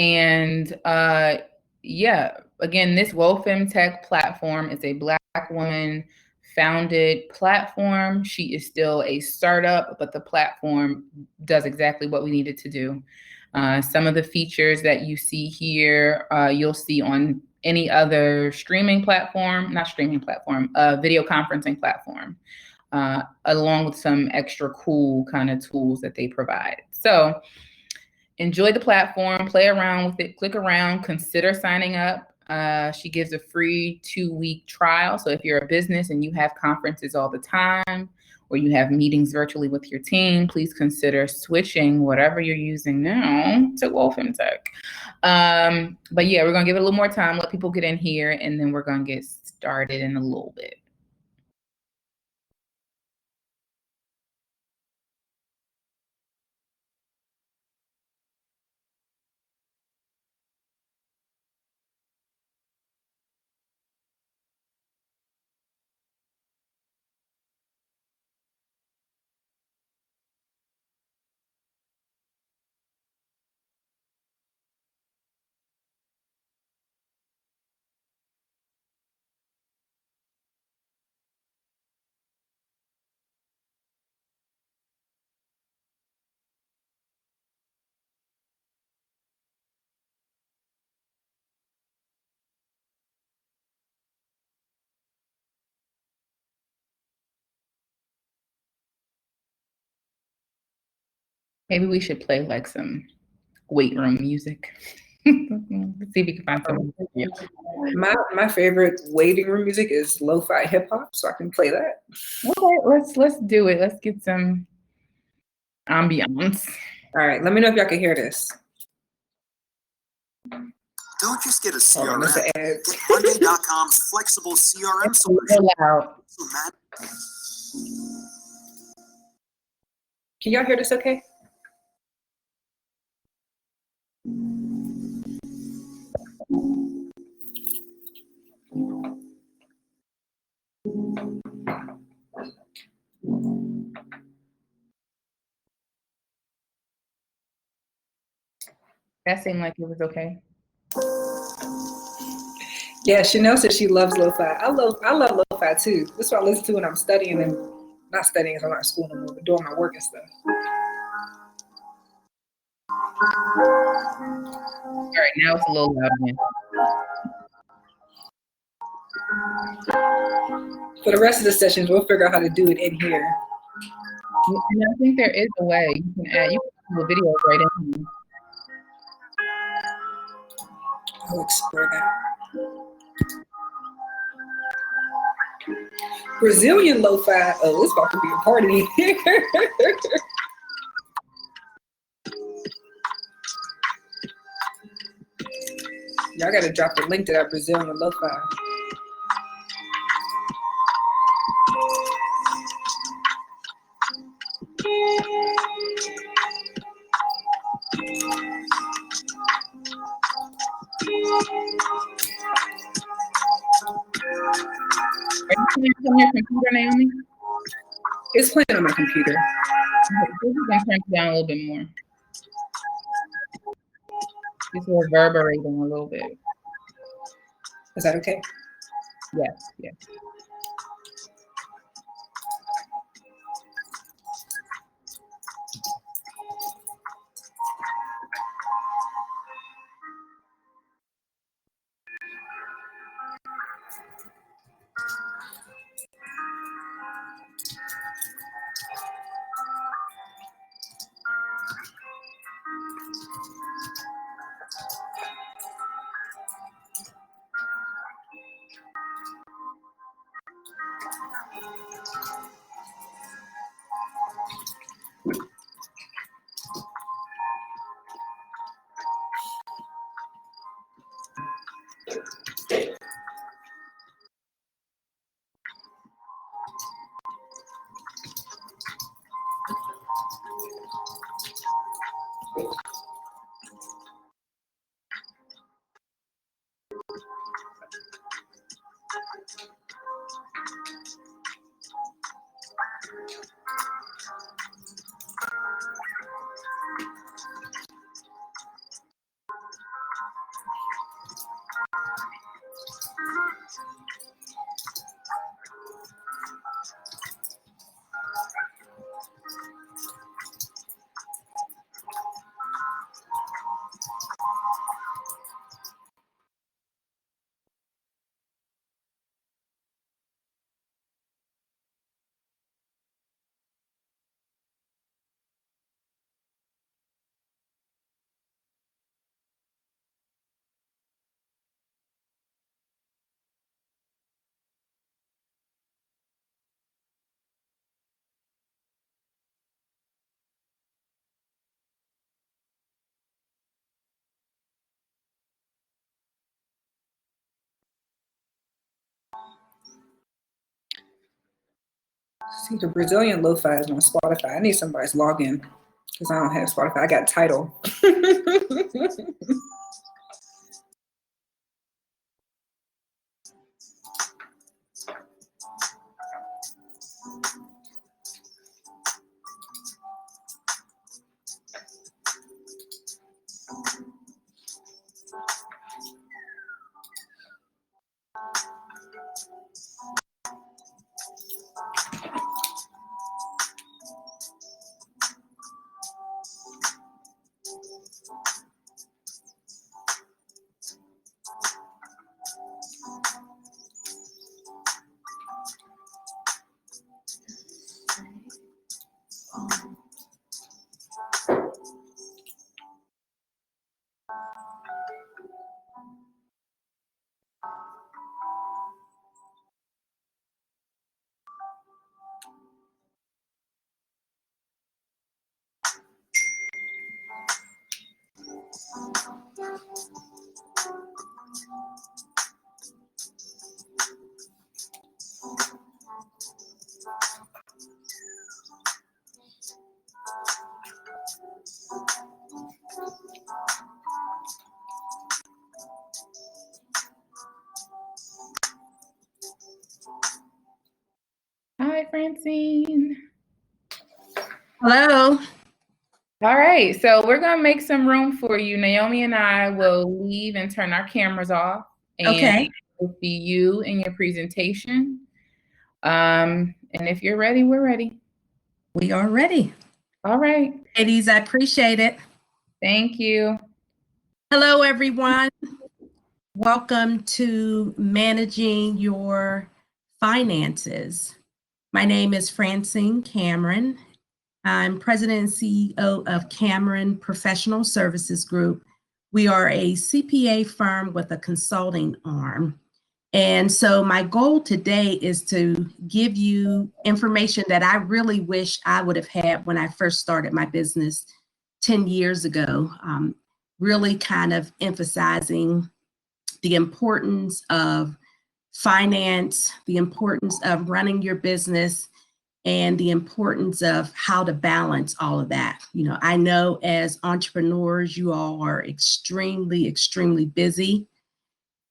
And yeah, again, this WoFemTech platform is a Black woman founded platform. She is still a startup, but the platform does exactly what we need it to do. Some of the features that you see here, you'll see on any other streaming platform, not streaming platform, video conferencing platform, along with some extra cool kind of tools that they provide. So enjoy the platform, play around with it, click around, consider signing up. She gives a free 2-week trial. So if you're a business and you have conferences all the time, or you have meetings virtually with your team, please consider switching whatever you're using now to WoFemTech. But yeah, we're gonna give it a little more time, let people get in here, and then we're gonna get started in a little bit. Maybe we should play like some weight room music. Let's see if we can find some. Yeah. My favorite waiting room music is lo-fi hip hop, so I can play that. Okay, let's do it. Let's get some ambiance. All right, let me know if y'all can hear this. Don't just get a CRM. Get Monday.com's flexible CRM solution. Loud. Can y'all hear this okay? That seemed like it was okay. Yeah, Chanel says she loves lo-fi. I love lo-fi too. That's what I listen to when I'm studying and not studying because I'm not in school no more, but doing my work and stuff. All right, now it's a little loud again. For the rest of the sessions, we'll figure out how to do it in here. And I think there is a way you can add. You can do the video right in here. I'll explore that. Brazilian lo-fi. Oh, it's about to be a party here. Y'all gotta drop the link to that Brazilian lo-fi. Are you playing on your computer, Naomi? It's playing on my computer. Okay, so you can turn it down a little bit more. It's reverberating a little bit. Is that okay? Yes, yes. See, the Brazilian lo-fi is on Spotify. I need somebody's login because I don't have Spotify. I got Tidal. Hi, Francine. Hello. All right, so we're gonna make some room for you. Naomi and I will leave and turn our cameras off, and Okay. it'll be you and your presentation. And if you're ready, we're ready. We are ready. All right. Ladies, I appreciate it. Thank you. Hello, everyone. Welcome to Managing Your Finances. My name is Francine Cameron. I'm President and CEO of Cameron Professional Services Group. We are a CPA firm with a consulting arm. And so my goal today is to give you information that I really wish I would have had when I first started my business 10 years ago, really kind of emphasizing the importance of finance, the importance of running your business, and the importance of how to balance all of that. You know, I know as entrepreneurs, you all are extremely, extremely busy.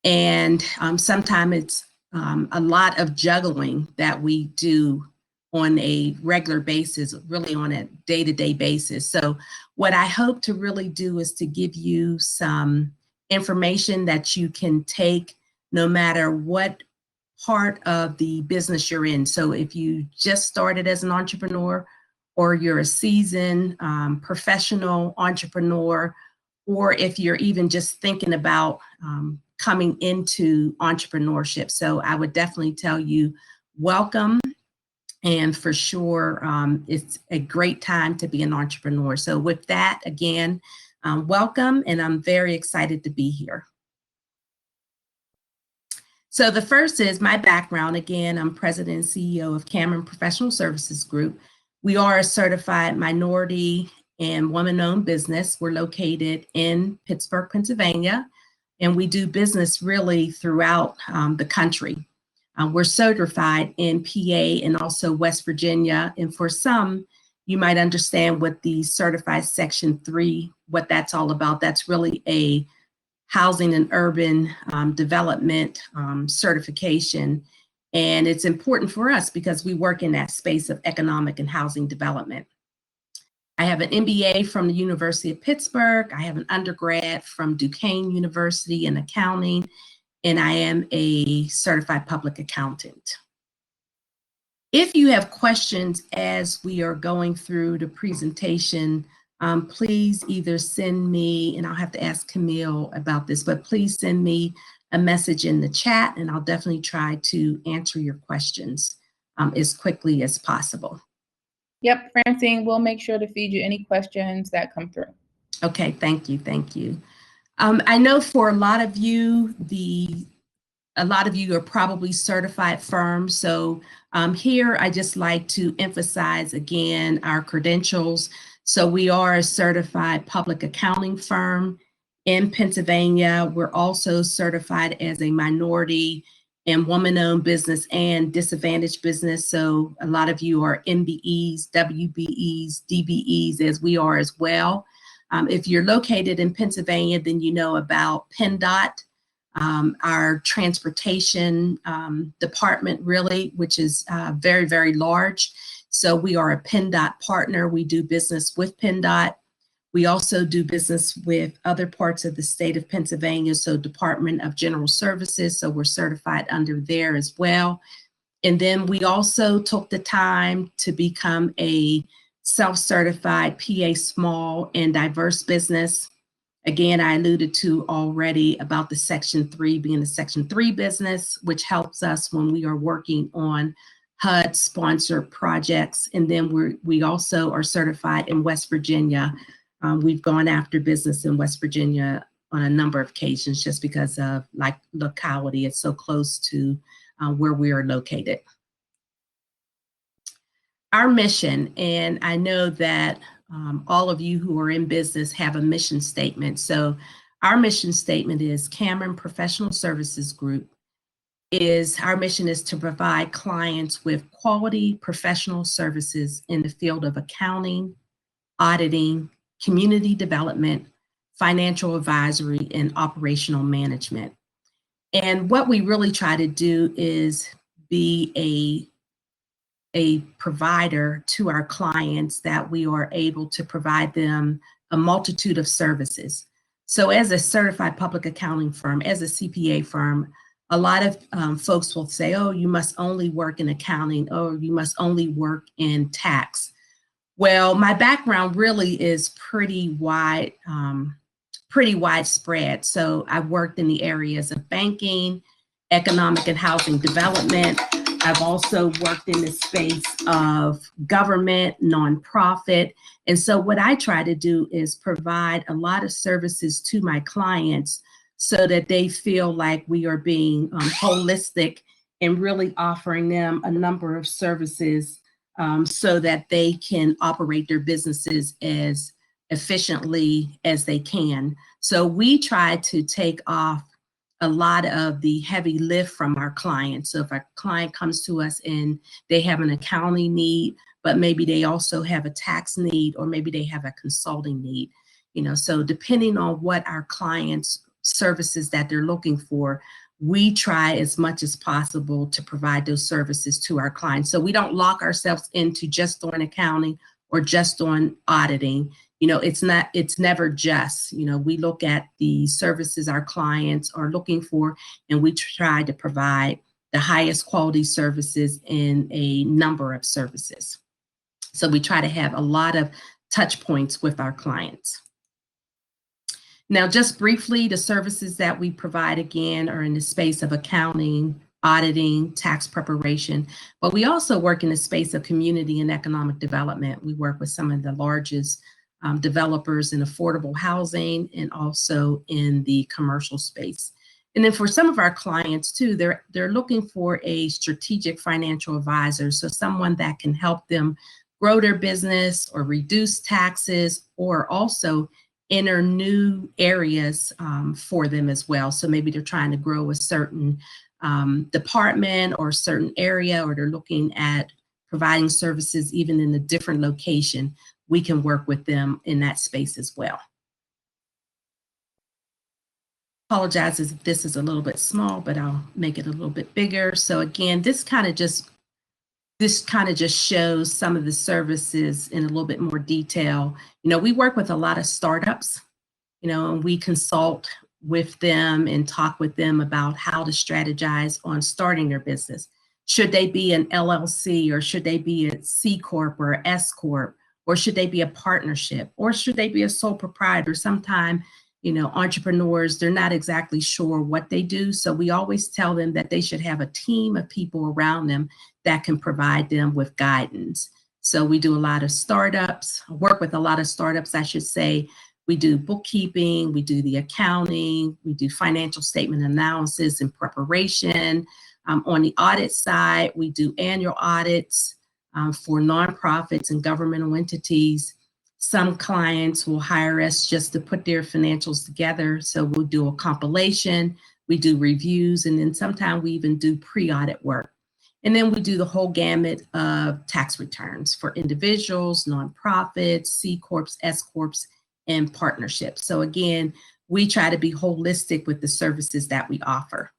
And sometimes it's a lot of juggling that we do on a regular basis, really on a day-to-day basis. So what I hope to really do is to give you some information that you can take no matter what part of the business you're in. So if you just started as an entrepreneur, or you're a seasoned professional entrepreneur, or if you're even just thinking about coming into entrepreneurship. So I would definitely tell you, welcome. And for sure, it's a great time to be an entrepreneur. So with that, again, welcome, and I'm very excited to be here. So the first is my background. Again, I'm President and CEO of Cameron Professional Services Group. We are a certified minority and woman-owned business. We're located in Pittsburgh, Pennsylvania, and we do business really throughout the country. We're certified in PA and also West Virginia. And for some, you might understand what the Certified Section 3, what that's all about. That's really a housing and urban development certification. And it's important for us because we work in that space of economic and housing development. I have an MBA from the University of Pittsburgh. I have an undergrad from Duquesne University in accounting, and I am a certified public accountant. If you have questions as we are going through the presentation, please either send me, and I'll have to ask Camille about this, but please send me a message in the chat, and I'll definitely try to answer your questions as quickly as possible. Yep, Francine, we'll make sure to feed you any questions that come through. Okay, thank you, thank you. I know for a lot of you are probably certified firms. So here I just like to emphasize again our credentials. So we are a certified public accounting firm in Pennsylvania. We're also certified as a minority and woman-owned business and disadvantaged business. So a lot of you are MBEs, WBEs, DBEs, as we are as well. If you're located in Pennsylvania, then you know about PennDOT, our transportation department, really, which is very, very large. So we are a PennDOT partner. We do business with PennDOT. We also do business with other parts of the state of Pennsylvania, so Department of General Services, so we're certified under there as well. And then we also took the time to become a self-certified PA small and diverse business. Again, I alluded to already about the Section 3 being a Section 3 business, which helps us when we are working on HUD-sponsored projects. And then we also are certified in West Virginia. We've gone after business in West Virginia on a number of occasions just because of locality. It's so close to where we are located. Our mission, and I know that all of you who are in business have a mission statement. So our mission statement is Cameron Professional Services Group. Our mission is to provide clients with quality professional services in the field of accounting, auditing, community development, financial advisory, and operational management. And what we really try to do is be a provider to our clients, that we are able to provide them a multitude of services. So as a certified public accounting firm, as a CPA firm, a lot of folks will say, oh, you must only work in accounting, or you must only work in tax. Well, my background really is pretty widespread. So I've worked in the areas of banking, economic and housing development. I've also worked in the space of government, nonprofit. And so what I try to do is provide a lot of services to my clients so that they feel like we are being holistic and really offering them a number of services so that they can operate their businesses as efficiently as they can. So we try to take off a lot of the heavy lift from our clients. So if a client comes to us and they have an accounting need, but maybe they also have a tax need, or maybe they have a consulting need, so depending on what our clients' services that they're looking for, we try as much as possible to provide those services to our clients. So we don't lock ourselves into just on accounting or just on auditing. It's never just, we look at the services our clients are looking for, and we try to provide the highest quality services in a number of services. So we try to have a lot of touch points with our clients. Now, just briefly, the services that we provide, again, are in the space of accounting, auditing, tax preparation, but we also work in the space of community and economic development. We work with some of the largest developers in affordable housing and also in the commercial space. And then for some of our clients too, they're looking for a strategic financial advisor, so someone that can help them grow their business or reduce taxes, or also enter new areas for them as well. So maybe they're trying to grow a certain department or a certain area, or they're looking at providing services even in a different location. We can work with them in that space as well. Apologize if this is a little bit small, but I'll make it a little bit bigger. So again, this kind of just shows some of the services in a little bit more detail. We work with a lot of startups, and we consult with them and talk with them about how to strategize on starting their business. Should they be an LLC, or should they be a C Corp or S Corp, or should they be a partnership, or should they be a sole proprietor? Sometimes, entrepreneurs, they're not exactly sure what they do. So we always tell them that they should have a team of people around them that can provide them with guidance. So we do a lot of startups, work with a lot of startups, I should say. We do bookkeeping, we do the accounting, we do financial statement analysis and preparation. On the audit side, we do annual audits for nonprofits and governmental entities. Some clients will hire us just to put their financials together. So we'll do a compilation. We do reviews, and then sometimes we even do pre-audit work. And then we do the whole gamut of tax returns for individuals, nonprofits, C Corps, S Corps, and partnerships. So again, we try to be holistic with the services that we offer.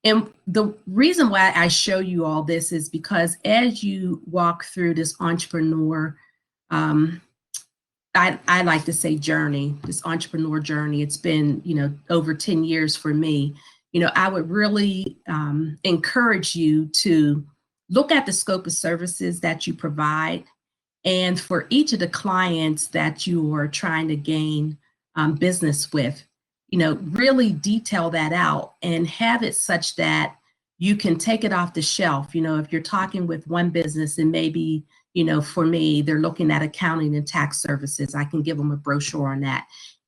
And the reason why I show you all this is because as you walk through this entrepreneur, I like to say journey, this entrepreneur journey, it's been, over 10 years for me. I would really encourage you to look at the scope of services that you provide. And for each of the clients that you are trying to gain business with, really detail that out and have it such that you can take it off the shelf. If you're talking with one business and maybe, for me, they're looking at accounting and tax services, I can give them a brochure on that.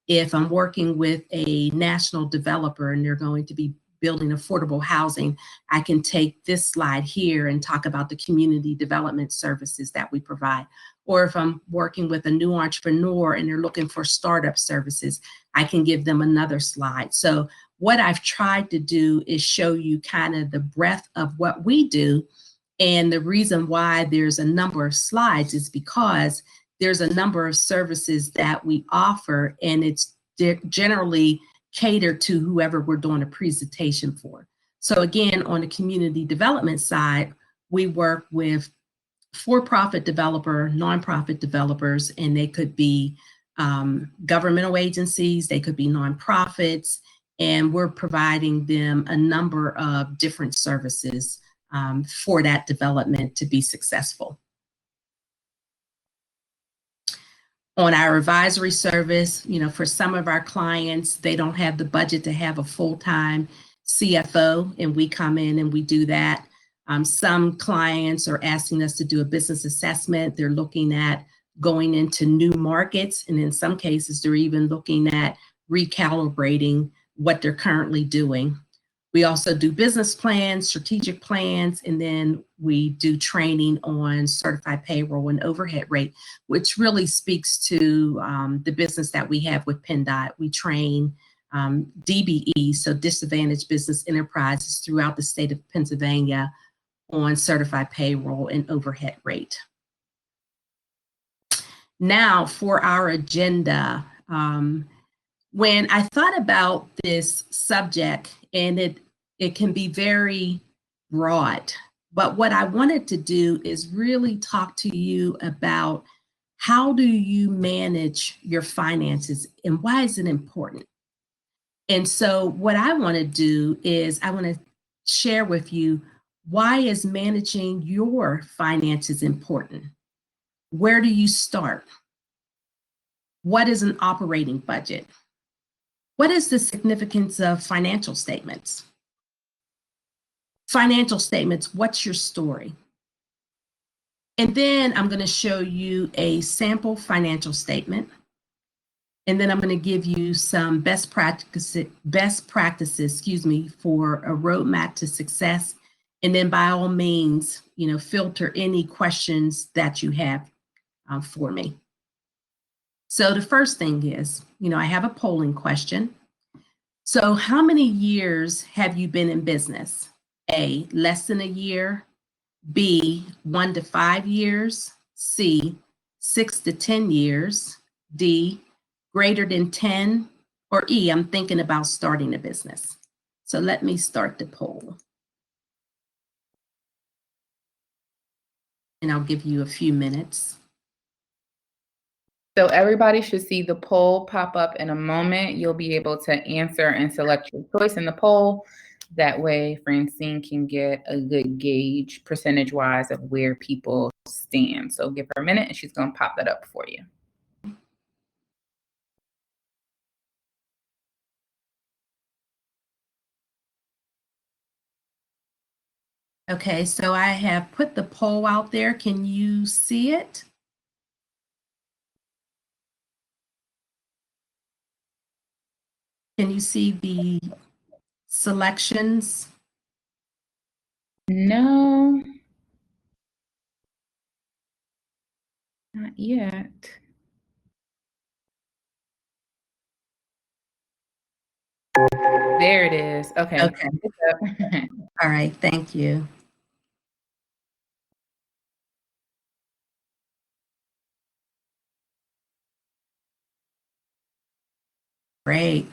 If I'm working with a national developer and they're going to be building affordable housing, I can take this slide here and talk about the community development services that we provide. Or if I'm working with a new entrepreneur and they're looking for startup services, I can give them another slide. So what I've tried to do is show you kind of the breadth of what we do. And the reason why there's a number of slides is because there's a number of services that we offer, and it's generally catered to whoever we're doing a presentation for. So again, on the community development side, we work with for-profit developer, nonprofit developers, and they could be governmental agencies, they could be nonprofits, and we're providing them a number of different services for that development to be successful. On our advisory service, for some of our clients, they don't have the budget to have a full-time CFO, and we come in and we do that. Some clients are asking us to do a business assessment. They're looking at going into new markets, and in some cases, they're even looking at recalibrating what they're currently doing. We also do business plans, strategic plans, and then we do training on certified payroll and overhead rate, which really speaks to the business that we have with PennDOT. We train DBE, so disadvantaged business enterprises throughout the state of Pennsylvania on certified payroll and overhead rate. Now for our agenda, when I thought about this subject, and it can be very broad, but what I wanted to do is really talk to you about how do you manage your finances and why is it important? And so what I want to do is I want to share with you, why is managing your finances important? Where do you start? What is an operating budget? What is the significance of financial statements? Financial statements, what's your story? And then I'm going to show you a sample financial statement. And then I'm going to give you some best practices, for a roadmap to success. And then by all means, filter any questions that you have for me. So the first thing is, I have a polling question. So how many years have you been in business? A, less than a year. B, 1 to 5 years. C, 6 to 10 years. D, greater than 10. Or E, I'm thinking about starting a business. So let me start the poll. And I'll give you a few minutes. So everybody should see the poll pop up in a moment. You'll be able to answer and select your choice in the poll. That way, Francine can get a good gauge percentage-wise of where people stand. So give her a minute and she's going to pop that up for you. Okay, so I have put the poll out there. Can you see it? Can you see the selections? No, not yet. There it is. Okay. Okay. All right. Thank you. Great.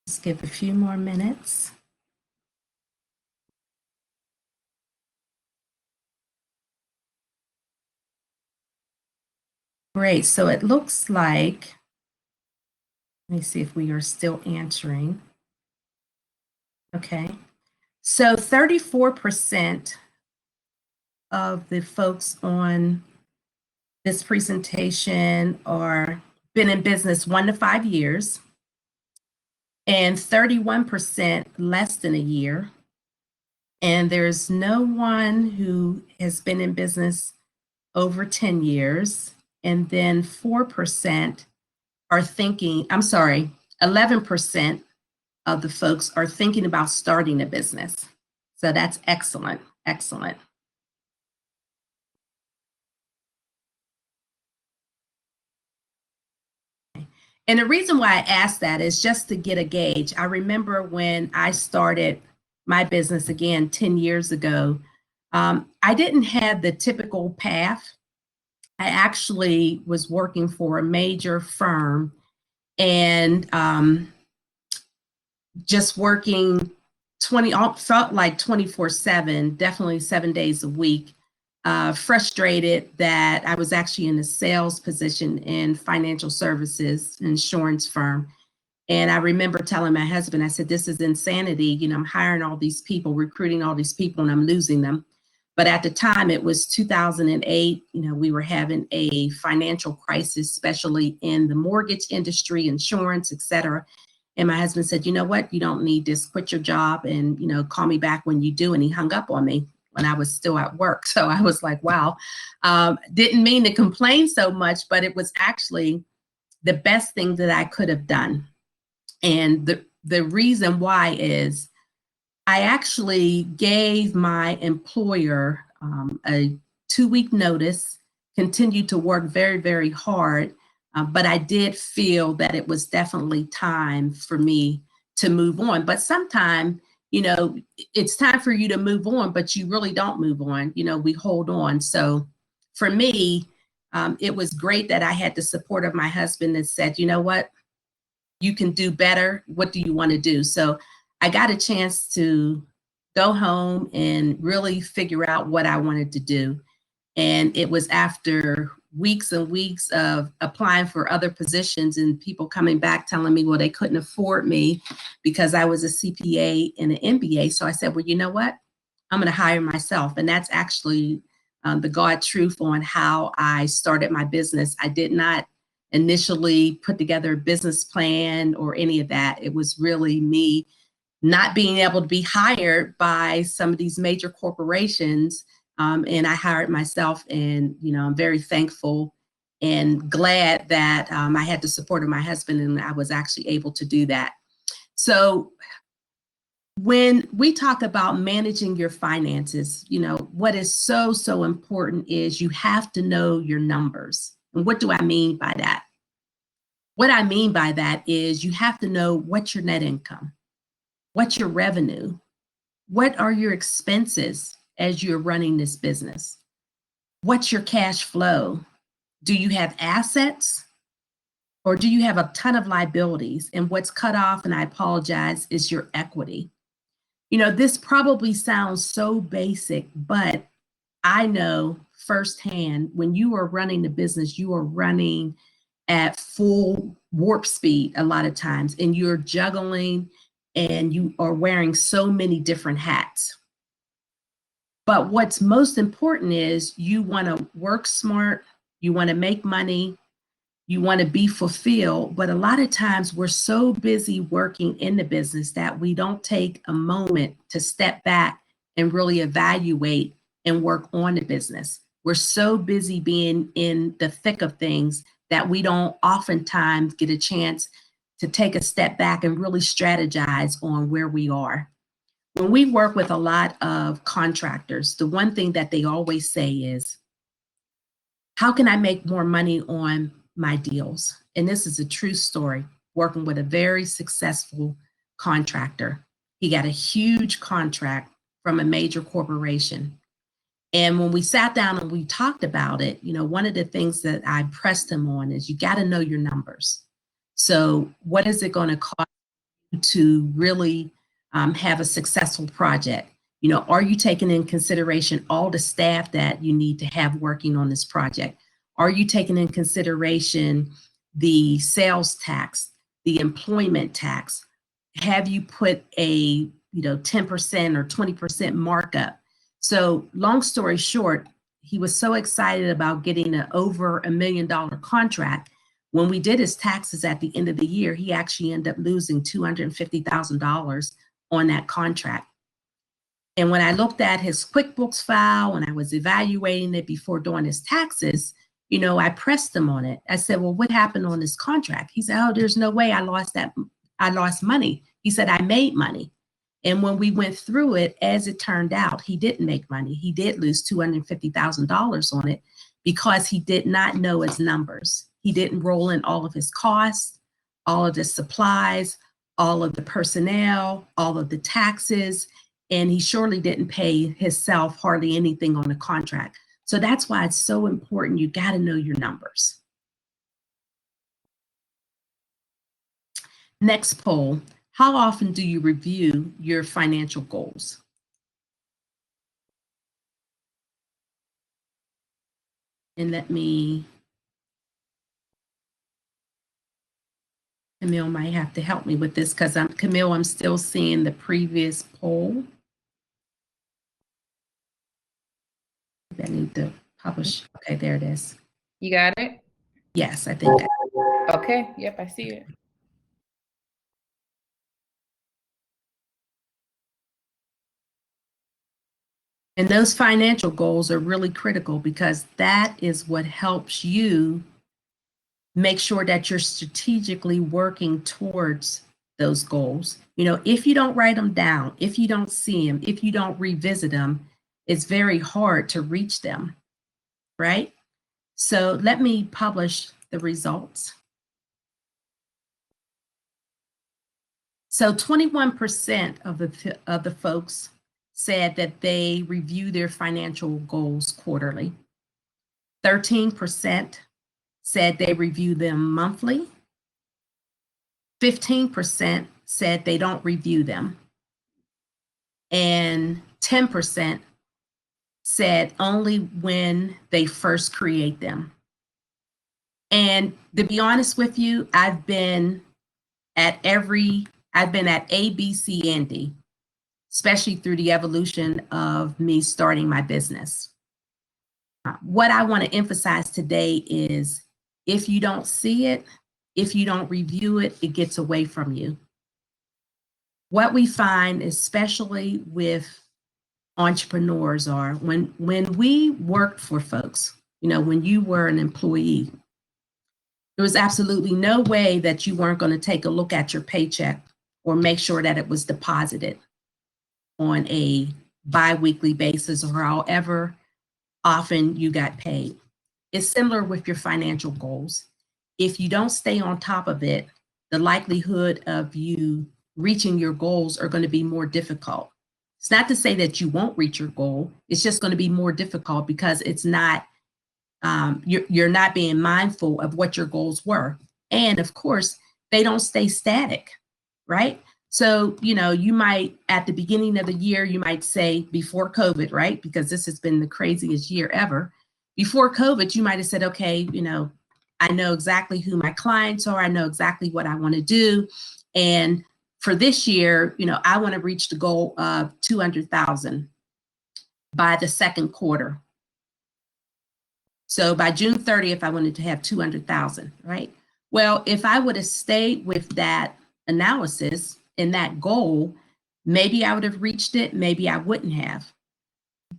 Let's give a few more minutes. Great. So it looks like, let me see if we are still answering. Okay. So 34% of the folks on this presentation are been in business 1 to 5 years, and 31% less than a year. And there's no one who has been in business over 10 years. And then 4% are thinking, 11% of the folks are thinking about starting a business. So that's excellent, excellent. And the reason why I asked that is just to get a gauge. I remember when I started my business again 10 years ago, I didn't have the typical path. I actually was working for a major firm and just working felt like 24/7, definitely 7 days a week. Frustrated that I was actually in a sales position in financial services, insurance firm. And I remember telling my husband, I said, this is insanity. You know, I'm hiring all these people, recruiting all these people, and I'm losing them. But at the time, it was 2008. You know, we were having a financial crisis, especially in the mortgage industry, insurance, et cetera. And my husband said, you know what, you don't need this, quit your job and, you know, call me back when you do. And he hung up on me when I was still at work. So I was like, wow, didn't mean to complain so much, but it was actually the best thing that I could have done. And the reason why is I actually gave my employer a 2-week notice, continued to work very, very hard. But I did feel that it was definitely time for me to move on. But sometimes, you know, it's time for you to move on, but you really don't move on. You know, we hold on. So for me, it was great that I had the support of my husband that said, you know what, you can do better. What do you want to do? So I got a chance to go home and really figure out what I wanted to do. And it was after weeks and weeks of applying for other positions and people coming back telling me, well, they couldn't afford me because I was a CPA and an MBA. So I said, well, you know what? I'm going to hire myself. And that's actually the God truth on how I started my business. I did not initially put together a business plan or any of that. It was really me not being able to be hired by some of these major corporations. And I hired myself, and, you know, I'm very thankful and glad that I had the support of my husband and I was actually able to do that. So when we talk about managing your finances, you know, what is so, so important is you have to know your numbers. And what do I mean by that? What I mean by that is you have to know what's your net income, what's your revenue, what are your expenses as you're running this business, what's your cash flow, do you have assets or do you have a ton of liabilities? And what's cut off, and I apologize, is your equity. You know, this probably sounds so basic, but I know firsthand when you are running the business, you are running at full warp speed a lot of times, and you're juggling and you are wearing so many different hats. But what's most important is you want to work smart, you want to make money, you want to be fulfilled. But a lot of times we're so busy working in the business that we don't take a moment to step back and really evaluate and work on the business. We're so busy being in the thick of things that we don't oftentimes get a chance to take a step back and really strategize on where we are. When we work with a lot of contractors, the one thing that they always say is, how can I make more money on my deals. And this is a true story, working with a very successful contractor. He got a huge contract from a major corporation. And when we sat down and we talked about it, you know, one of the things that I pressed him on is you got to know your numbers. So what is it going to cost you to really have a successful project? You know, are you taking in consideration all the staff that you need to have working on this project? Are you taking in consideration the sales tax, the employment tax? Have you put a 10% or 20% markup? So long story short, he was so excited about getting an over $1 million contract. When we did his taxes at the end of the year, he actually ended up losing $250,000 on that contract. And when I looked at his QuickBooks file, when I was evaluating it before doing his taxes, you know, I pressed him on it. I said, well, what happened on this contract? He said, oh, there's no way I lost money. He said, I made money. And when we went through it, as it turned out, he didn't make money. He did lose $250,000 on it because he did not know his numbers. He didn't roll in all of his costs, all of the supplies, all of the personnel, all of the taxes, and he surely didn't pay himself hardly anything on the contract. So that's why it's so important. You got to know your numbers. Next poll. How often do you review your financial goals? And Camille might have to help me with this because Camille, I'm still seeing the previous poll. I need to publish. Okay, there it is. You got it? Yes, I think. Okay, yep, I see it. And those financial goals are really critical because that is what helps you make sure that you're strategically working towards those goals. You know, if you don't write them down, if you don't see them, if you don't revisit them, it's very hard to reach them, right? So let me publish the results. So 21% of the folks said that they review their financial goals quarterly. 13% said they review them monthly. 15% said they don't review them. And 10% said only when they first create them. And to be honest with you, I've been at A, B, C, and D, especially through the evolution of me starting my business. What I want to emphasize today is if you don't see it, if you don't review it, it gets away from you. What we find, especially with entrepreneurs, are when we worked for folks, you know, when you were an employee, there was absolutely no way that you weren't going to take a look at your paycheck or make sure that it was deposited on a bi-weekly basis or however often you got paid. It's similar with your financial goals. If you don't stay on top of it, the likelihood of you reaching your goals are going to be more difficult. It's not to say that you won't reach your goal. It's just going to be more difficult because it's not, you're not being mindful of what your goals were. And of course, they don't stay static, right? So, you know, you might, at the beginning of the year, you might say before COVID, right? Because this has been the craziest year ever. Before COVID, you might have said, okay, you know, I know exactly who my clients are. I know exactly what I want to do. And for this year, you know, I want to reach the goal of 200,000 by the second quarter. So by June 30th, I wanted to have 200,000, right? Well, if I would have stayed with that analysis and that goal, maybe I would have reached it, maybe I wouldn't have.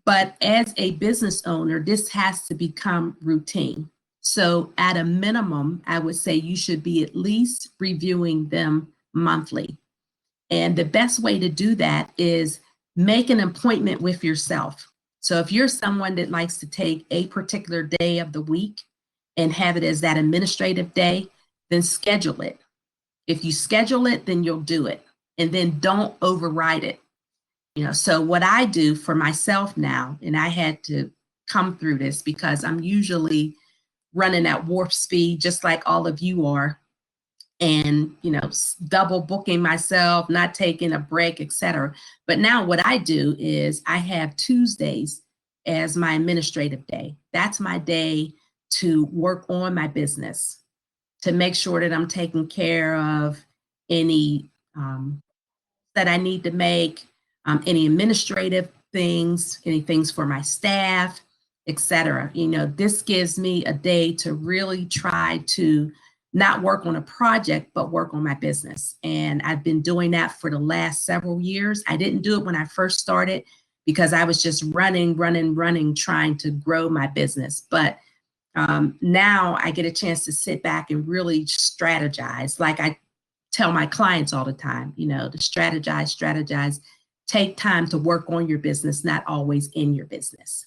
But as a business owner, this has to become routine. So at a minimum, I would say you should be at least reviewing them monthly. And the best way to do that is make an appointment with yourself. So if you're someone that likes to take a particular day of the week and have it as that administrative day, then schedule it. If you schedule it, then you'll do it. And then don't override it. So what I do for myself now, and I had to come through this because I'm usually running at warp speed, just like all of you are, and, double booking myself, not taking a break, etc. But now what I do is I have Tuesdays as my administrative day. That's my day to work on my business, to make sure that I'm taking care of any that I need to make, any administrative things, any things for my staff, etc. This gives me a day to really try to not work on a project, but work on my business. And I've been doing that for the last several years. I didn't do it when I first started because I was just running, trying to grow my business. But now I get a chance to sit back and really strategize. Like I tell my clients all the time, to strategize, take time to work on your business, not always in your business.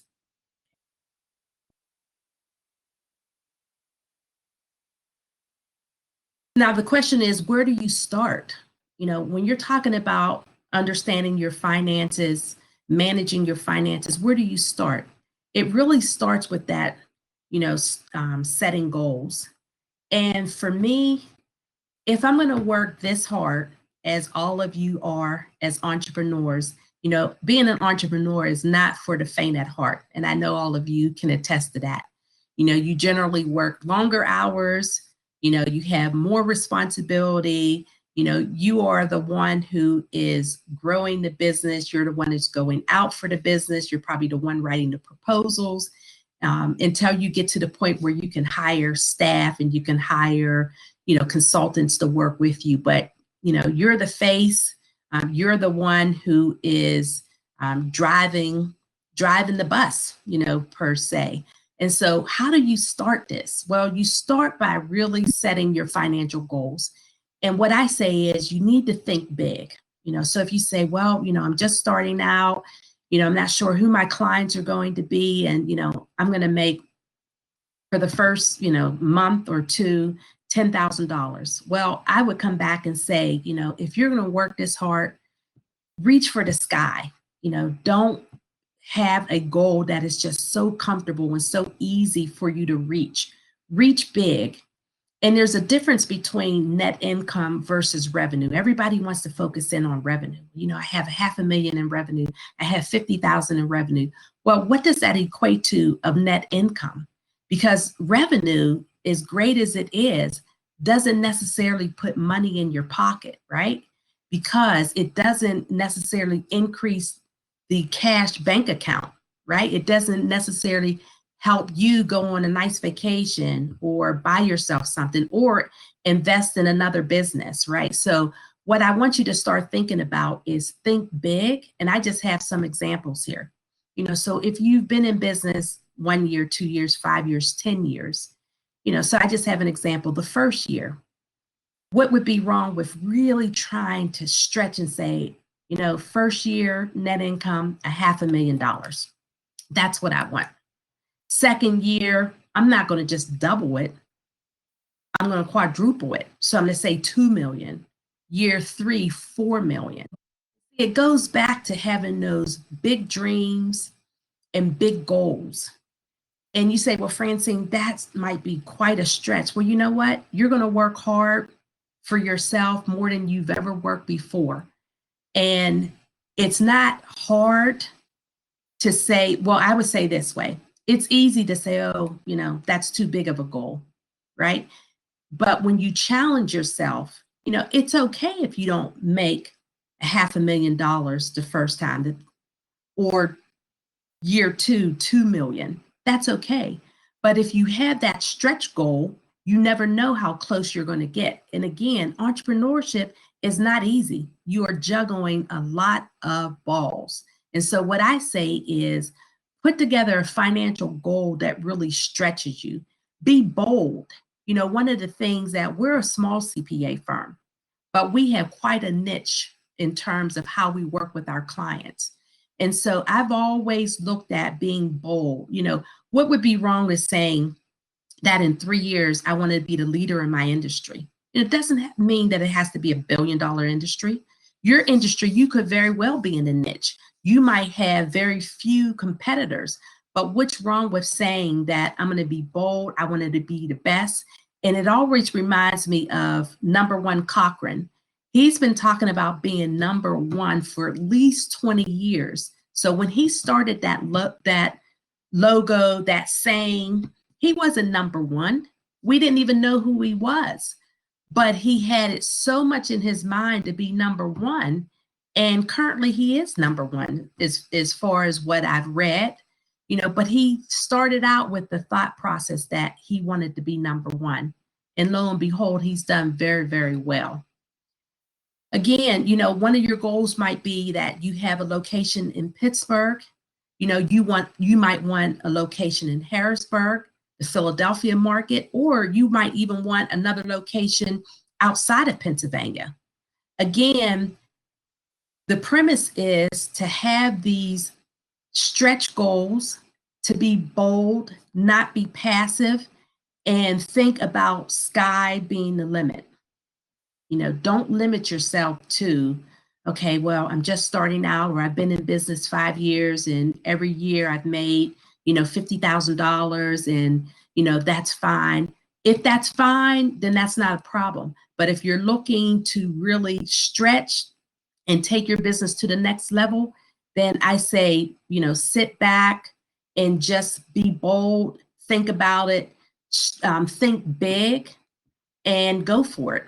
Now, the question is, where do you start? When you're talking about understanding your finances, managing your finances, where do you start? It really starts with that, setting goals. And for me, if I'm going to work this hard, as all of you are as entrepreneurs, being an entrepreneur is not for the faint at heart. And I know all of you can attest to that. You generally work longer hours, you have more responsibility, you are the one who is growing the business. You're the one that's going out for the business. You're probably the one writing the proposals until you get to the point where you can hire staff and you can hire consultants to work with you. But, you're the face, you're the one who is driving the bus, per se. And so how do you start this? Well, you start by really setting your financial goals. And what I say is you need to think big, so if you say, well, I'm just starting out, I'm not sure who my clients are going to be. And, I'm going to make for the first, month or two, $10,000. Well, I would come back and say, if you're going to work this hard, reach for the sky. Don't have a goal that is just so comfortable and so easy for you to reach. Reach big. And there's a difference between net income versus revenue. Everybody wants to focus in on revenue. I have $500,000 in revenue. I have 50,000 in revenue. Well, what does that equate to of net income? Because revenue, as great as it is, doesn't necessarily put money in your pocket, right? Because it doesn't necessarily increase the cash bank account, right? It doesn't necessarily help you go on a nice vacation or buy yourself something or invest in another business, right? So what I want you to start thinking about is think big. And I just have some examples here. So if you've been in business 1 year, 2 years, 5 years, 10 years, so I just have an example. The first year, what would be wrong with really trying to stretch and say, first year net income, $500,000. That's what I want. Second year, I'm not going to just double it. I'm going to quadruple it. So I'm going to say 2 million. Year 3, 4 million. It goes back to having those big dreams and big goals. And you say, well, Francine, that might be quite a stretch. Well, you know what? You're going to work hard for yourself more than you've ever worked before. And it's not hard to say, well, I would say this way. It's easy to say, oh, that's too big of a goal, right? But when you challenge yourself, it's okay if you don't make $500,000 the first time, or year 2, 2 million. That's okay. But if you have that stretch goal, you never know how close you're going to get. And again, entrepreneurship is not easy. You are juggling a lot of balls. And so what I say is put together a financial goal that really stretches you. Be bold. One of the things that we're a small CPA firm, but we have quite a niche in terms of how we work with our clients. And so I've always looked at being bold. What would be wrong with saying, that in 3 years, I want to be the leader in my industry. And it doesn't mean that it has to be $1 billion industry. Your industry, you could very well be in a niche. You might have very few competitors, but what's wrong with saying that I'm going to be bold? I wanted to be the best. And it always reminds me of #1 Cochran. He's been talking about being #1 for at least 20 years. So when he started that logo, that saying, he wasn't #1. We didn't even know who he was, but he had it so much in his mind to be #1. And currently he is #1 as far as what I've read, but he started out with the thought process that he wanted to be #1. And lo and behold, he's done very, very well. Again, one of your goals might be that you have a location in Pittsburgh. You might want a location in Harrisburg, the Philadelphia market, or you might even want another location outside of Pennsylvania. Again, the premise is to have these stretch goals, to be bold, not be passive, and think about sky being the limit. Don't limit yourself to, okay, well, I'm just starting out, or I've been in business 5 years and every year I've made, $50,000 and, that's fine. If that's fine, then that's not a problem. But if you're looking to really stretch and take your business to the next level, then I say, sit back and just be bold, think about it, think big and go for it.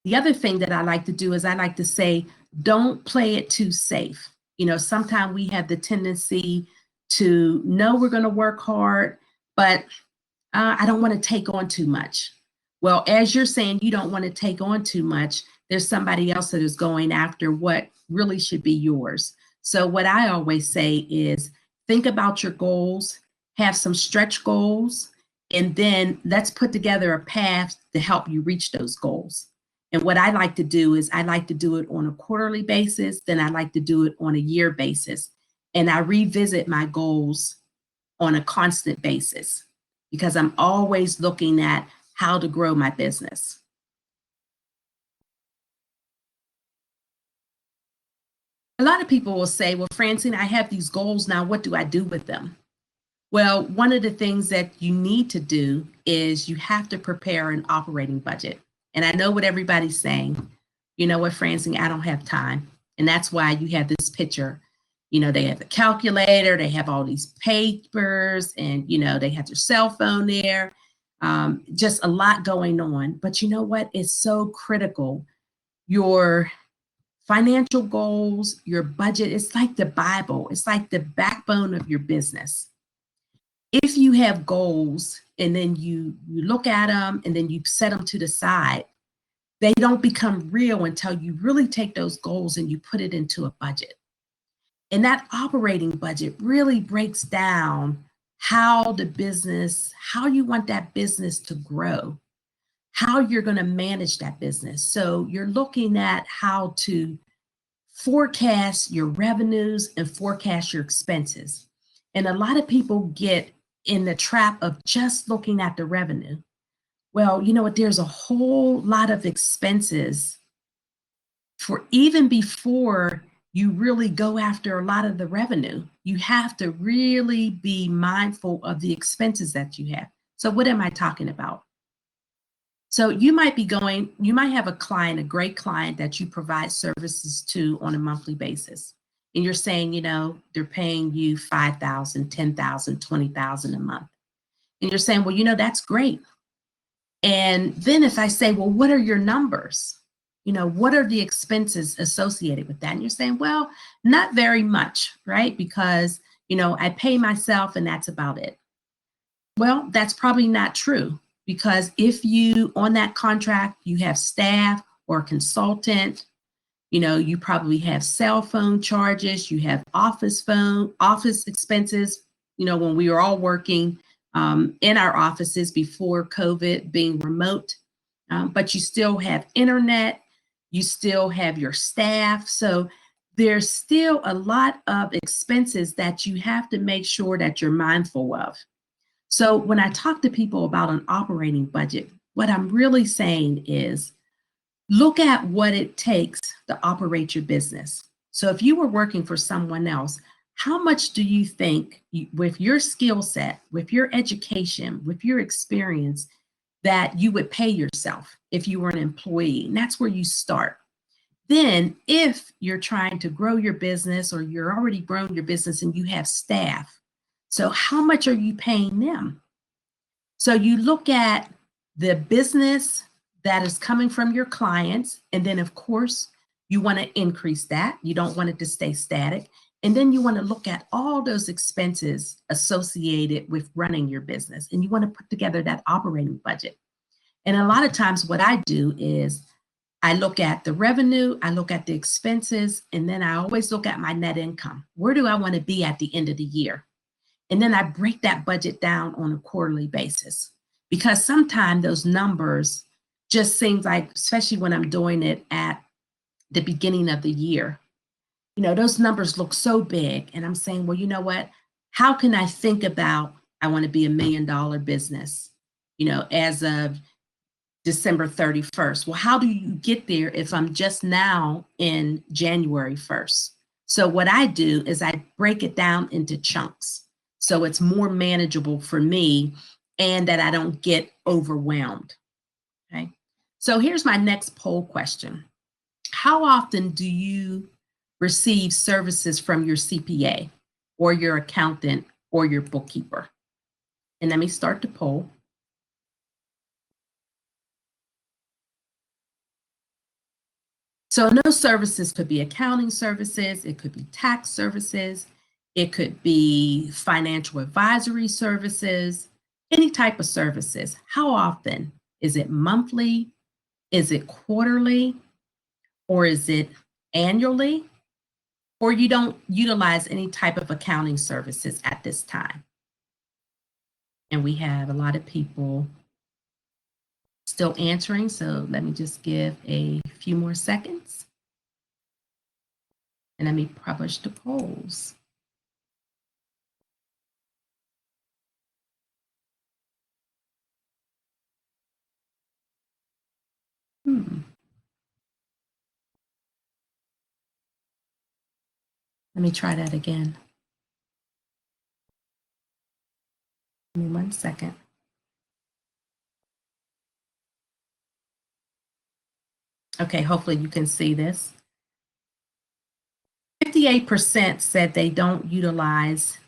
The other thing that I like to do is I like to say, don't play it too safe. Sometimes we have the tendency to know we're going to work hard, but I don't want to take on too much. Well, as you're saying you don't want to take on too much, there's somebody else that is going after what really should be yours. So what I always say is think about your goals, have some stretch goals, and then let's put together a path to help you reach those goals. And what I like to do is I like to do it on a quarterly basis, then I like to do it on a year basis. And I revisit my goals on a constant basis because I'm always looking at how to grow my business. A lot of people will say, well, Francine, I have these goals now. What do I do with them? Well, one of the things that you need to do is you have to prepare an operating budget. And I know what everybody's saying. You know what, Francine, I don't have time. And that's why you have this picture. They have the calculator, they have all these papers, and, they have their cell phone there. Just a lot going on. But you know what? It's so critical. Your financial goals, your budget, it's like the Bible. It's like the backbone of your business. If you have goals and then you look at them and then you set them to the side, they don't become real until you really take those goals and you put it into a budget. And that operating budget really breaks down how you want that business to grow, how you're going to manage that business. So you're looking at how to forecast your revenues and forecast your expenses. And a lot of people get in the trap of just looking at the revenue. Well, you know what? There's a whole lot of expenses for even before you really go after a lot of the revenue. You have to really be mindful of the expenses that you have. So what am I talking about? So you might have a client, a great client that you provide services to on a monthly basis. And you're saying, they're paying you $5,000, $10,000, $20,000 a month. And you're saying, well, that's great. And then if I say, well, what are your numbers? What are the expenses associated with that? And you're saying, well, not very much, right? Because, I pay myself and that's about it. Well, that's probably not true, because if you, on that contract, you have staff or consultant, you probably have cell phone charges, you have office expenses, when we were all working in our offices before COVID, being remote, but you still have internet, you still have your staff. So there's still a lot of expenses that you have to make sure that you're mindful of. So when I talk to people about an operating budget, what I'm really saying is look at what it takes to operate your business. So if you were working for someone else, how much do you think with your skill set, with your education, with your experience, that you would pay yourself if you were an employee? And that's where you start. Then if you're trying to grow your business or you're already grown your business and you have staff, so how much are you paying them? So you look at the business that is coming from your clients, and then of course, you want to increase that. You don't want it to stay static. And then you want to look at all those expenses associated with running your business, and you want to put together that operating budget. And a lot of times what I do is I look at the revenue, I look at the expenses, and then I always look at my net income. Where do I want to be at the end of the year? And then I break that budget down on a quarterly basis, because sometimes those numbers just seems like, especially when I'm doing it at the beginning of the year, you know, those numbers look so big. And I'm saying, well, you know what? How can I think about, I want to be $1 million business, you know, as of December 31st. Well, how do you get there if I'm just now in January 1st? So what I do is I break it down into chunks, so it's more manageable for me and that I don't get overwhelmed. Okay. So here's my next poll question. How often do you receive services from your CPA or your accountant or your bookkeeper? And let me start the poll. So those services could be accounting services, it could be tax services, it could be financial advisory services, any type of services. How often? Is it monthly? Is it quarterly? Or is it annually? Or you don't utilize any type of accounting services at this time? And we have a lot of people still answering, so let me just give a few more seconds. And let me publish the polls. Let me try that again. Give me 1 second. Okay, hopefully you can see this. 58% said they don't utilize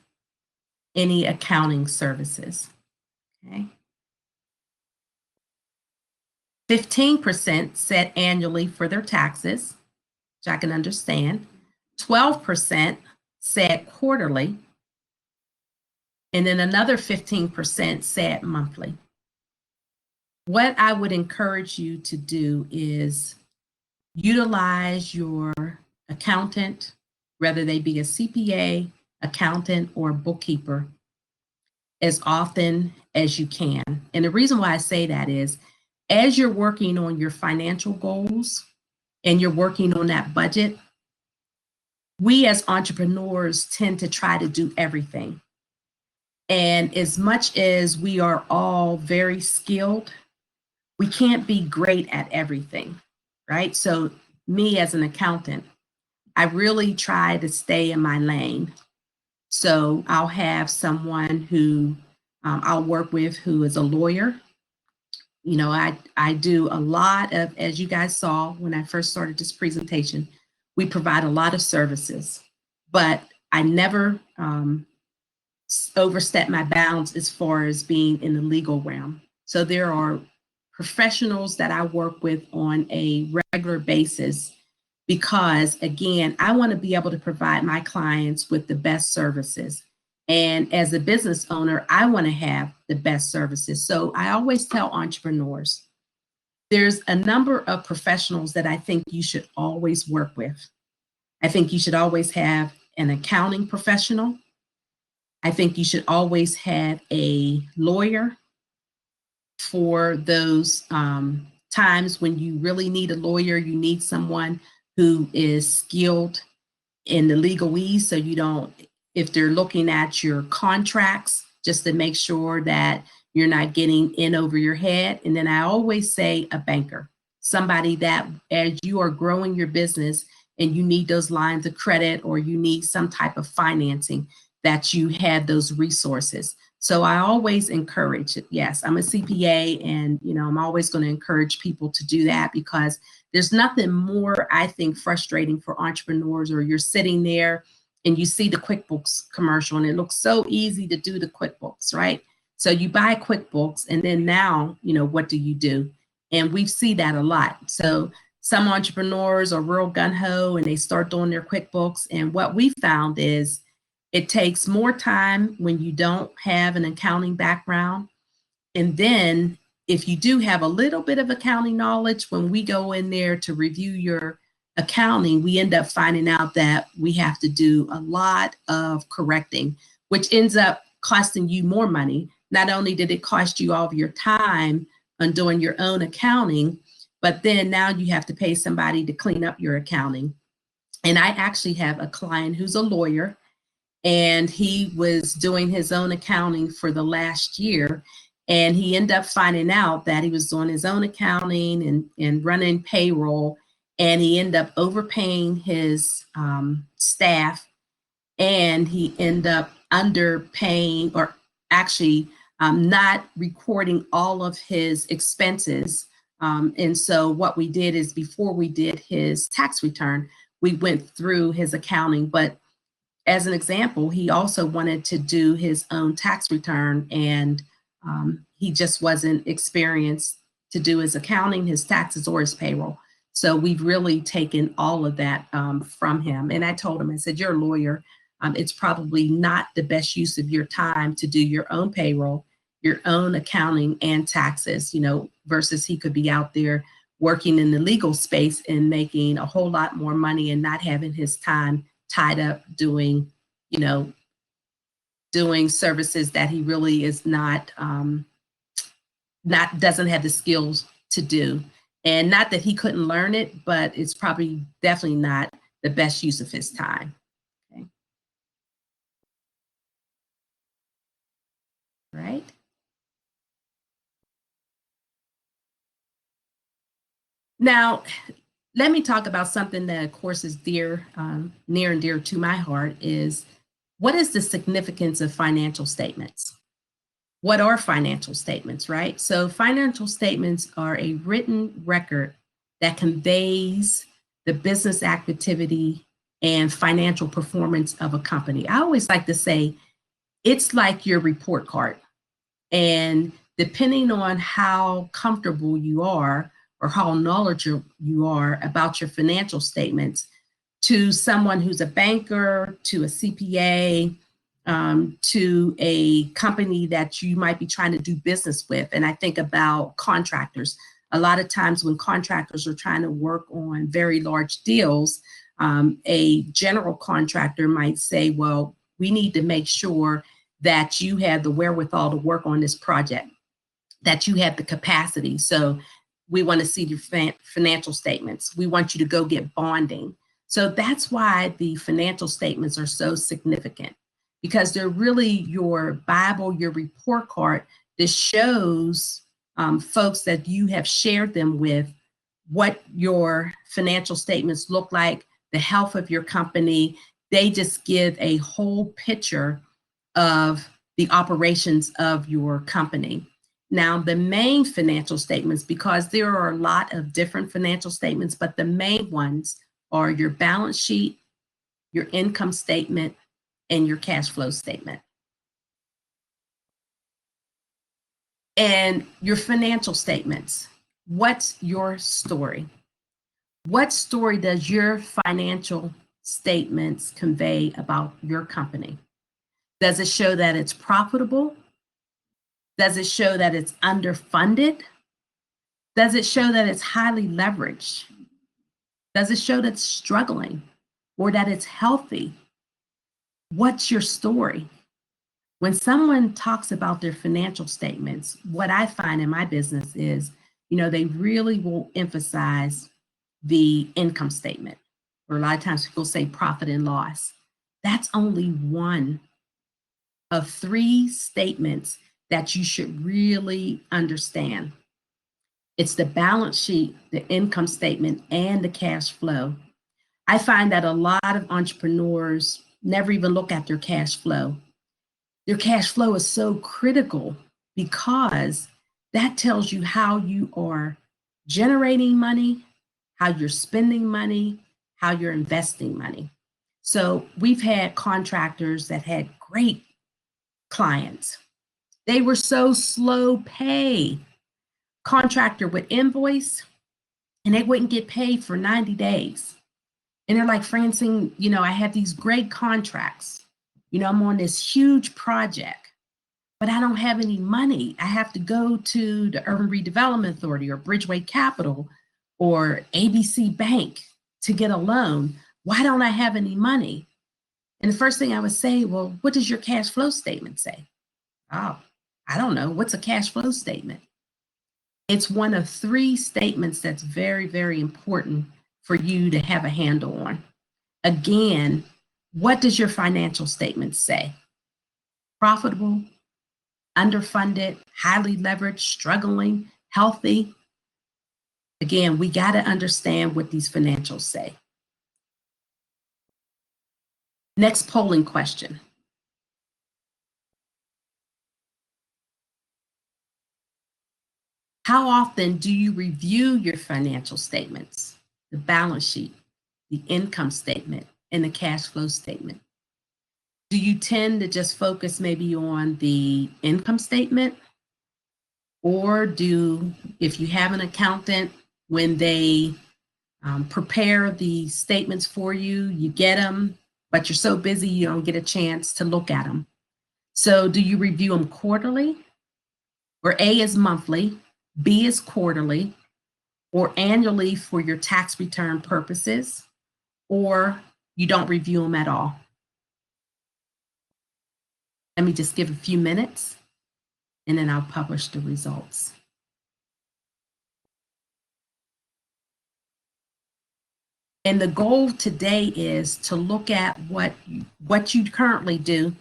any accounting services. Okay. 15% said annually for their taxes, which I can understand. 12% said quarterly. And then another 15% said monthly. What I would encourage you to do is utilize your accountant, whether they be a CPA, accountant, or bookkeeper, as often as you can. And the reason why I say that is, as you're working on your financial goals and you're working on that budget, we as entrepreneurs tend to try to do everything. And as much as we are all very skilled, we can't be great at everything, right? So me as an accountant, I really try to stay in my lane. So I'll have someone who I'll work with who is a lawyer. You know, I do a lot of, as you guys saw when I first started this presentation, we provide a lot of services, but I never overstep my bounds as far as being in the legal realm. So there are professionals that I work with on a regular basis because, again, I want to be able to provide my clients with the best services. And as a business owner, I want to have the best services. So I always tell entrepreneurs, there's a number of professionals that I think you should always work with. I think you should always have an accounting professional. I think you should always have a lawyer for those times when you really need a lawyer. You need someone who is skilled in the legalese, so you don't, if they're looking at your contracts, just to make sure that you're not getting in over your head. And then I always say a banker, somebody that as you are growing your business and you need those lines of credit or you need some type of financing, that you have those resources. So I always encourage it. Yes, I'm a CPA, and I'm always going to encourage people to do that, because there's nothing more, I think, frustrating for entrepreneurs, or you're sitting there and you see the QuickBooks commercial and it looks so easy to do the QuickBooks, right? So you buy QuickBooks and then now, what do? And we see that a lot. So some entrepreneurs are real gung-ho and they start doing their QuickBooks. And what we found is it takes more time when you don't have an accounting background. And then if you do have a little bit of accounting knowledge, when we go in there to review your accounting, we end up finding out that we have to do a lot of correcting, which ends up costing you more money. Not only did it cost you all of your time on doing your own accounting, but then now you have to pay somebody to clean up your accounting. And I actually have a client who's a lawyer, and he was doing his own accounting for the last year. And he ended up finding out that he was doing his own accounting and running payroll. And he ended up overpaying his staff. And he ended up underpaying, or actually not recording all of his expenses. And so what we did is, before we did his tax return, we went through his accounting. But as an example, he also wanted to do his own tax return, and he just wasn't experienced to do his accounting, his taxes, or his payroll. So we've really taken all of that from him. And I told him, I said, you're a lawyer. It's probably not the best use of your time to do your own payroll, your own accounting and taxes, versus he could be out there working in the legal space and making a whole lot more money and not having his time tied up doing, doing services that he really is not doesn't have the skills to do. And not that he couldn't learn it, but it's probably definitely not the best use of his time. Okay. Right. Now, let me talk about something that, of course, is near and dear to my heart, is what is the significance of financial statements? What are financial statements, right? So financial statements are a written record that conveys the business activity and financial performance of a company. I always like to say it's like your report card. And depending on how comfortable you are or how knowledgeable you are about your financial statements, to someone who's a banker, to a CPA, to a company that you might be trying to do business with. And I think about contractors. A lot of times when contractors are trying to work on very large deals, a general contractor might say, well, we need to make sure that you have the wherewithal to work on this project, that you have the capacity. So we want to see your financial statements. We want you to go get bonding. So that's why the financial statements are so significant, because they're really your Bible, your report card that shows folks that you have shared them with what your financial statements look like, the health of your company. They just give a whole picture of the operations of your company. Now, the main financial statements, because there are a lot of different financial statements, but the main ones are your balance sheet, your income statement, and your cash flow statement. And your financial statements, what's your story? What story does your financial statements convey about your company? Does it show that it's profitable? Does it show that it's underfunded? Does it show that it's highly leveraged? Does it show that it's struggling or that it's healthy? What's your story? When someone talks about their financial statements, what I find in my business is, they really will emphasize the income statement, or a lot of times people say profit and loss. That's only one of 3 statements that you should really understand. It's the balance sheet, the income statement, and the cash flow. I find that a lot of entrepreneurs never even look at their cash flow. Their cash flow is so critical because that tells you how you are generating money, how you're spending money, how you're investing money. So we've had contractors that had great clients. They were so slow pay. Contractor would invoice and they wouldn't get paid for 90 days. And they're like, Francine, I have these great contracts. I'm on this huge project, but I don't have any money. I have to go to the Urban Redevelopment Authority or Bridgeway Capital or ABC Bank to get a loan. Why don't I have any money? And the first thing I would say, well, what does your cash flow statement say? Oh, I don't know. What's a cash flow statement? It's one of 3 statements that's very, very important for you to have a handle on. Again, what does your financial statement say? Profitable, underfunded, highly leveraged, struggling, healthy? Again, we got to understand what these financials say. Next polling question. How often do you review your financial statements, the balance sheet, the income statement, and the cash flow statement? Do you tend to just focus maybe on the income statement? Or if you have an accountant, when they prepare the statements for you, you get them, but you're so busy you don't get a chance to look at them. So do you review them quarterly? Where A is monthly, B is quarterly, or annually for your tax return purposes, or you don't review them at all? Let me just give a few minutes and then I'll publish the results. And the goal today is to look at what you currently do,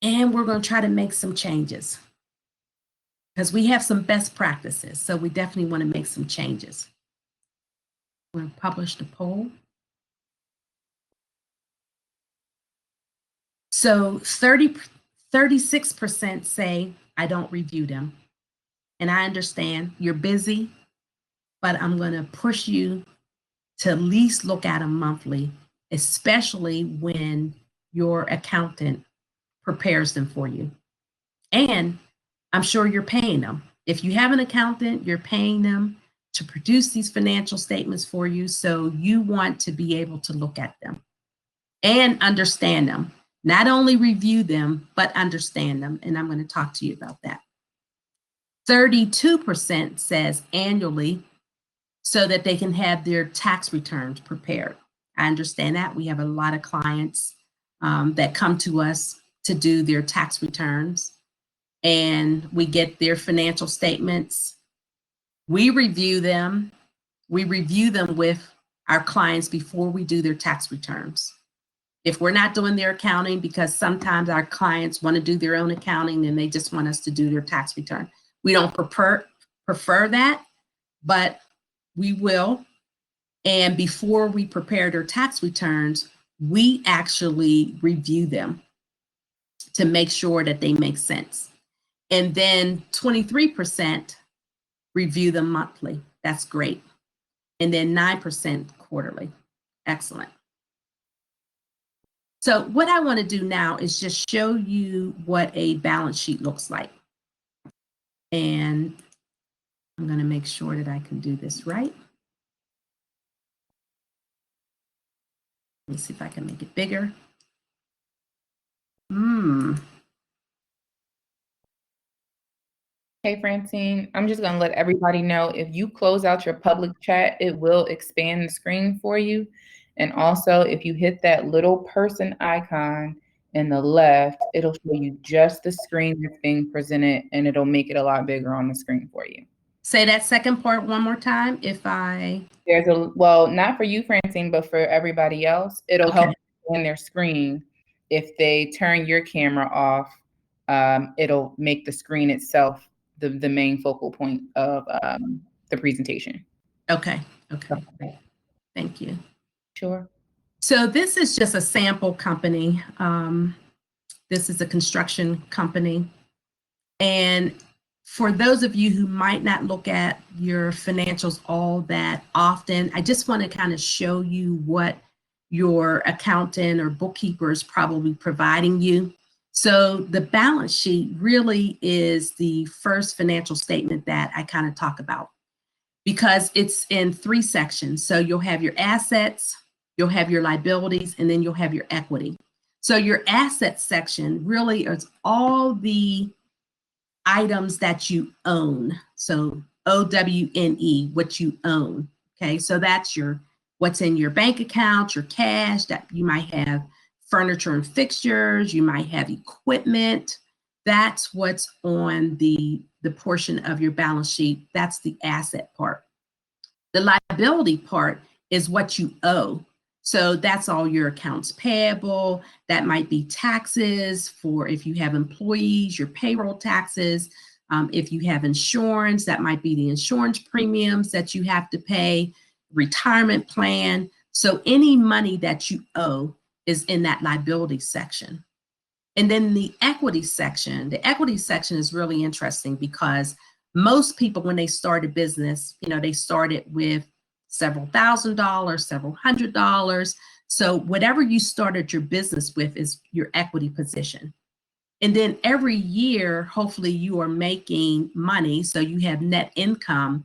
and we're going to try to make some changes because we have some best practices. So we definitely want to make some changes. We're going to publish the poll. So 36% say, I don't review them. And I understand you're busy, but I'm going to push you to at least look at them monthly, especially when your accountant prepares them for you. And I'm sure you're paying them. If you have an accountant, you're paying them to produce these financial statements for you. So you want to be able to look at them and understand them. Not only review them, but understand them. And I'm going to talk to you about that. 32% says annually so that they can have their tax returns prepared. I understand that. We have a lot of clients that come to us to do their tax returns, and we get their financial statements. We review them. We review them with our clients before we do their tax returns. If we're not doing their accounting, because sometimes our clients want to do their own accounting and they just want us to do their tax return. We don't prefer that, but we will. And before we prepare their tax returns, we actually review them to make sure that they make sense. And then 23% review them monthly. That's great. And then 9% quarterly. Excellent. So what I want to do now is just show you what a balance sheet looks like. And I'm going to make sure that I can do this right. Let me see if I can make it bigger. Hey, Francine, I'm just going to let everybody know if you close out your public chat, it will expand the screen for you. And also, if you hit that little person icon in the left, it'll show you just the screen that's being presented, and it'll make it a lot bigger on the screen for you. Say that second part one more time. Well, not for you, Francine, but for everybody else, it'll help in their screen. if they turn your camera off, it'll make the screen itself the main focal point of the presentation. Okay. Great. Thank you. Sure. So this is just a sample company. This is a construction company. And for those of you who might not look at your financials all that often, I just want to kind of show you what your accountant or bookkeeper is probably providing you. So the balance sheet really is the first financial statement that I kind of talk about, because it's in 3 sections. So you'll have your assets, you'll have your liabilities, and then you'll have your equity. So your assets section really is all the items that you own. So OWNE, what you own. Okay, so that's what's in your bank account, your cash. That you might have furniture and fixtures, you might have equipment. That's what's on the portion of your balance sheet. That's the asset part. The liability part is what you owe. So that's all your accounts payable. That might be taxes for if you have employees, your payroll taxes. If you have insurance, that might be the insurance premiums that you have to pay, retirement plan. So any money that you owe is in that liability section. And then the equity section is really interesting because most people, when they start a business, they started with several $1,000s, several $100s. So whatever you started your business with is your equity position. And then every year, hopefully you are making money. So you have net income,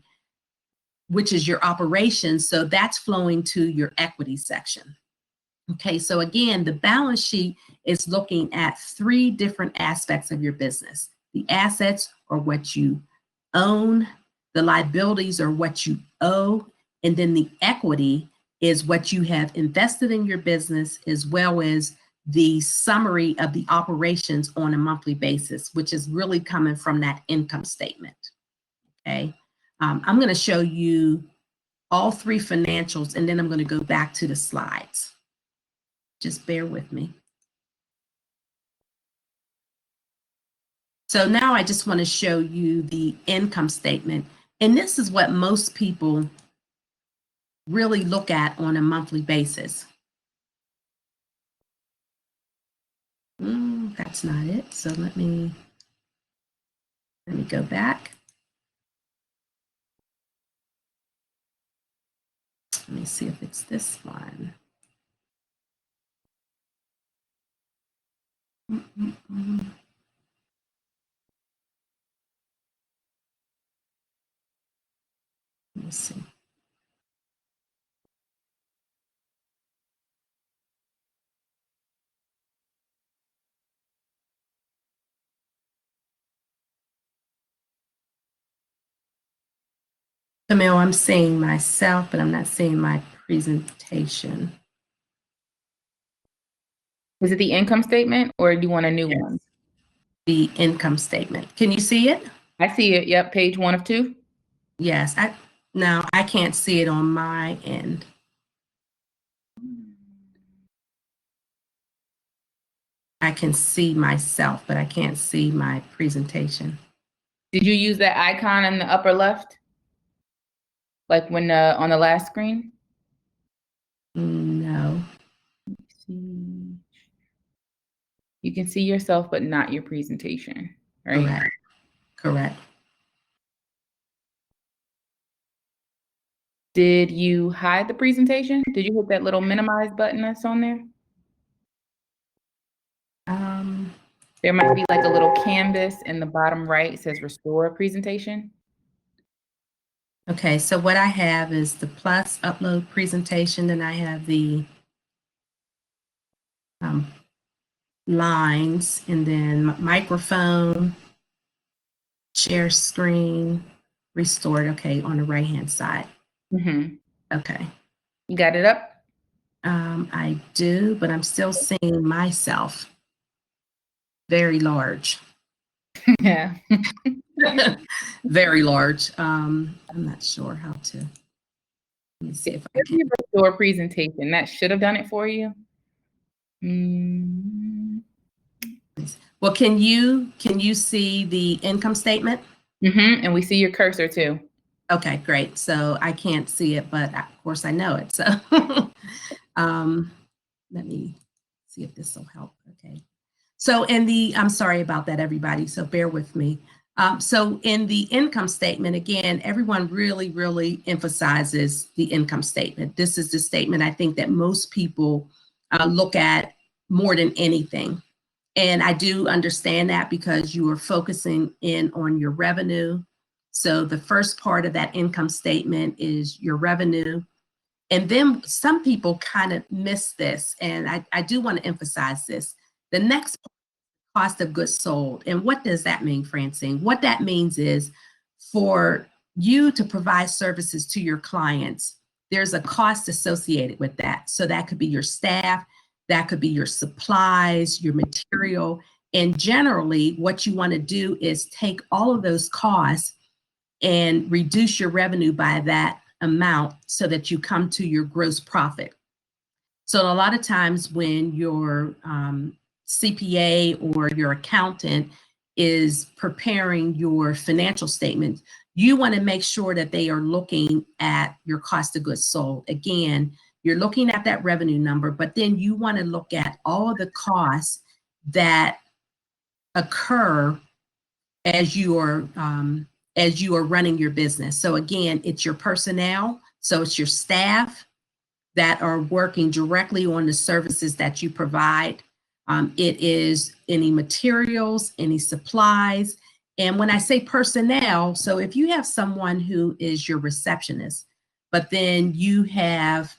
which is your operations. So that's flowing to your equity section. Okay, so again, the balance sheet is looking at 3 different aspects of your business. The assets are what you own, the liabilities are what you owe, and then the equity is what you have invested in your business, as well as the summary of the operations on a monthly basis, which is really coming from that income statement. Okay, I'm going to show you all 3 financials, and then I'm going to go back to the slides. Just bear with me. So now I just want to show you the income statement. And this is what most people really look at on a monthly basis. That's not it. So let me go back. Let me see if it's this one. Let me see. Camille, I'm seeing myself, but I'm not seeing my presentation. Is it the income statement or do you want a new one? The income statement. Can you see it? I see it. Yep, page 1 of 2. Yes. No, I can't see it on my end. I can see myself, but I can't see my presentation. Did you use that icon in the upper left? Like when on the last screen? No. See. You can see yourself, but not your presentation, right? Correct. Did you hide the presentation? Did you hit that little minimize button that's on there? There might be like a little canvas in the bottom right. It says restore presentation. Okay, so what I have is the plus upload presentation, then I have the lines, and then microphone, share screen, restored, okay, on the right-hand side. Okay. You got it up? I do, but I'm still seeing myself very large. Yeah. Very large. I'm not sure how to. Let me see if I can. Restore presentation. That should have done it for you. Mm-hmm. Well, can you see the income statement? And we see your cursor too. Okay, great. So I can't see it, but of course I know it. So let me see if this will help. Okay. So I'm sorry about that, everybody. So bear with me. So in the income statement, again, everyone really, really emphasizes the income statement. This is the statement I think that most people look at more than anything. And I do understand that because you are focusing in on your revenue. So the first part of that income statement is your revenue. And then some people kind of miss this. And I do want to emphasize this. The next cost of goods sold. And what does that mean, Francine? What that means is for you to provide services to your clients, there's a cost associated with that. So that could be your staff, that could be your supplies, your material. And generally, what you want to do is take all of those costs and reduce your revenue by that amount so that you come to your gross profit. So a lot of times when your CPA or your accountant is preparing your financial statement, you want to make sure that they are looking at your cost of goods sold. Again, you're looking at that revenue number, but then you want to look at all of the costs that occur as you are running your business. So again, it's your personnel, so it's your staff that are working directly on the services that you provide. It is any materials, any supplies. And when I say personnel, so if you have someone who is your receptionist, but then you have,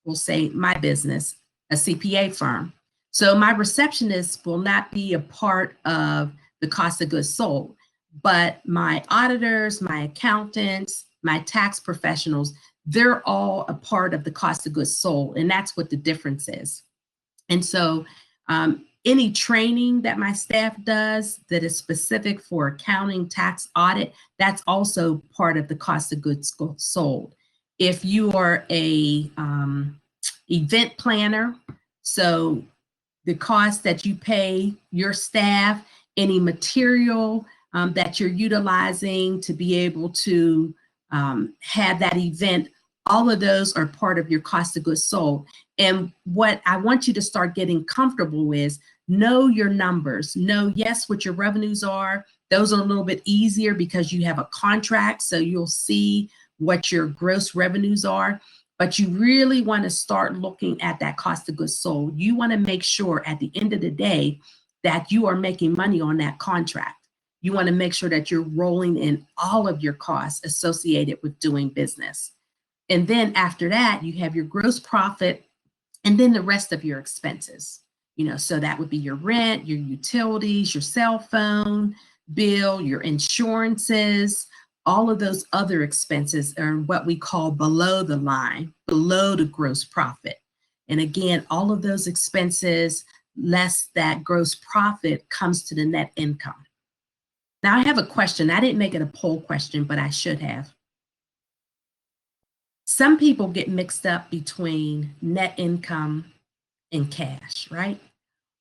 we'll say my business, a CPA firm. So my receptionist will not be a part of the cost of goods sold, but my auditors, my accountants, my tax professionals, they're all a part of the cost of goods sold. And that's what the difference is. And so any training that my staff does that is specific for accounting, tax, audit, that's also part of the cost of goods sold. If you are a event planner, so the cost that you pay your staff, any material that you're utilizing to be able to have that event, all of those are part of your cost of goods sold. And what I want you to start getting comfortable with, know your numbers, know, yes, what your revenues are. Those are a little bit easier because you have a contract, so you'll see what your gross revenues are. But you really want to start looking at that cost of goods sold. You want to make sure at the end of the day that you are making money on that contract. You want to make sure that you're rolling in all of your costs associated with doing business. And then after that, you have your gross profit and then the rest of your expenses. So that would be your rent, your utilities, your cell phone bill, your insurances, all of those other expenses are what we call below the line, below the gross profit. And again, all of those expenses less that gross profit comes to the net income. Now I have a question. I didn't make it a poll question, but I should have. Some people get mixed up between net income and cash, right?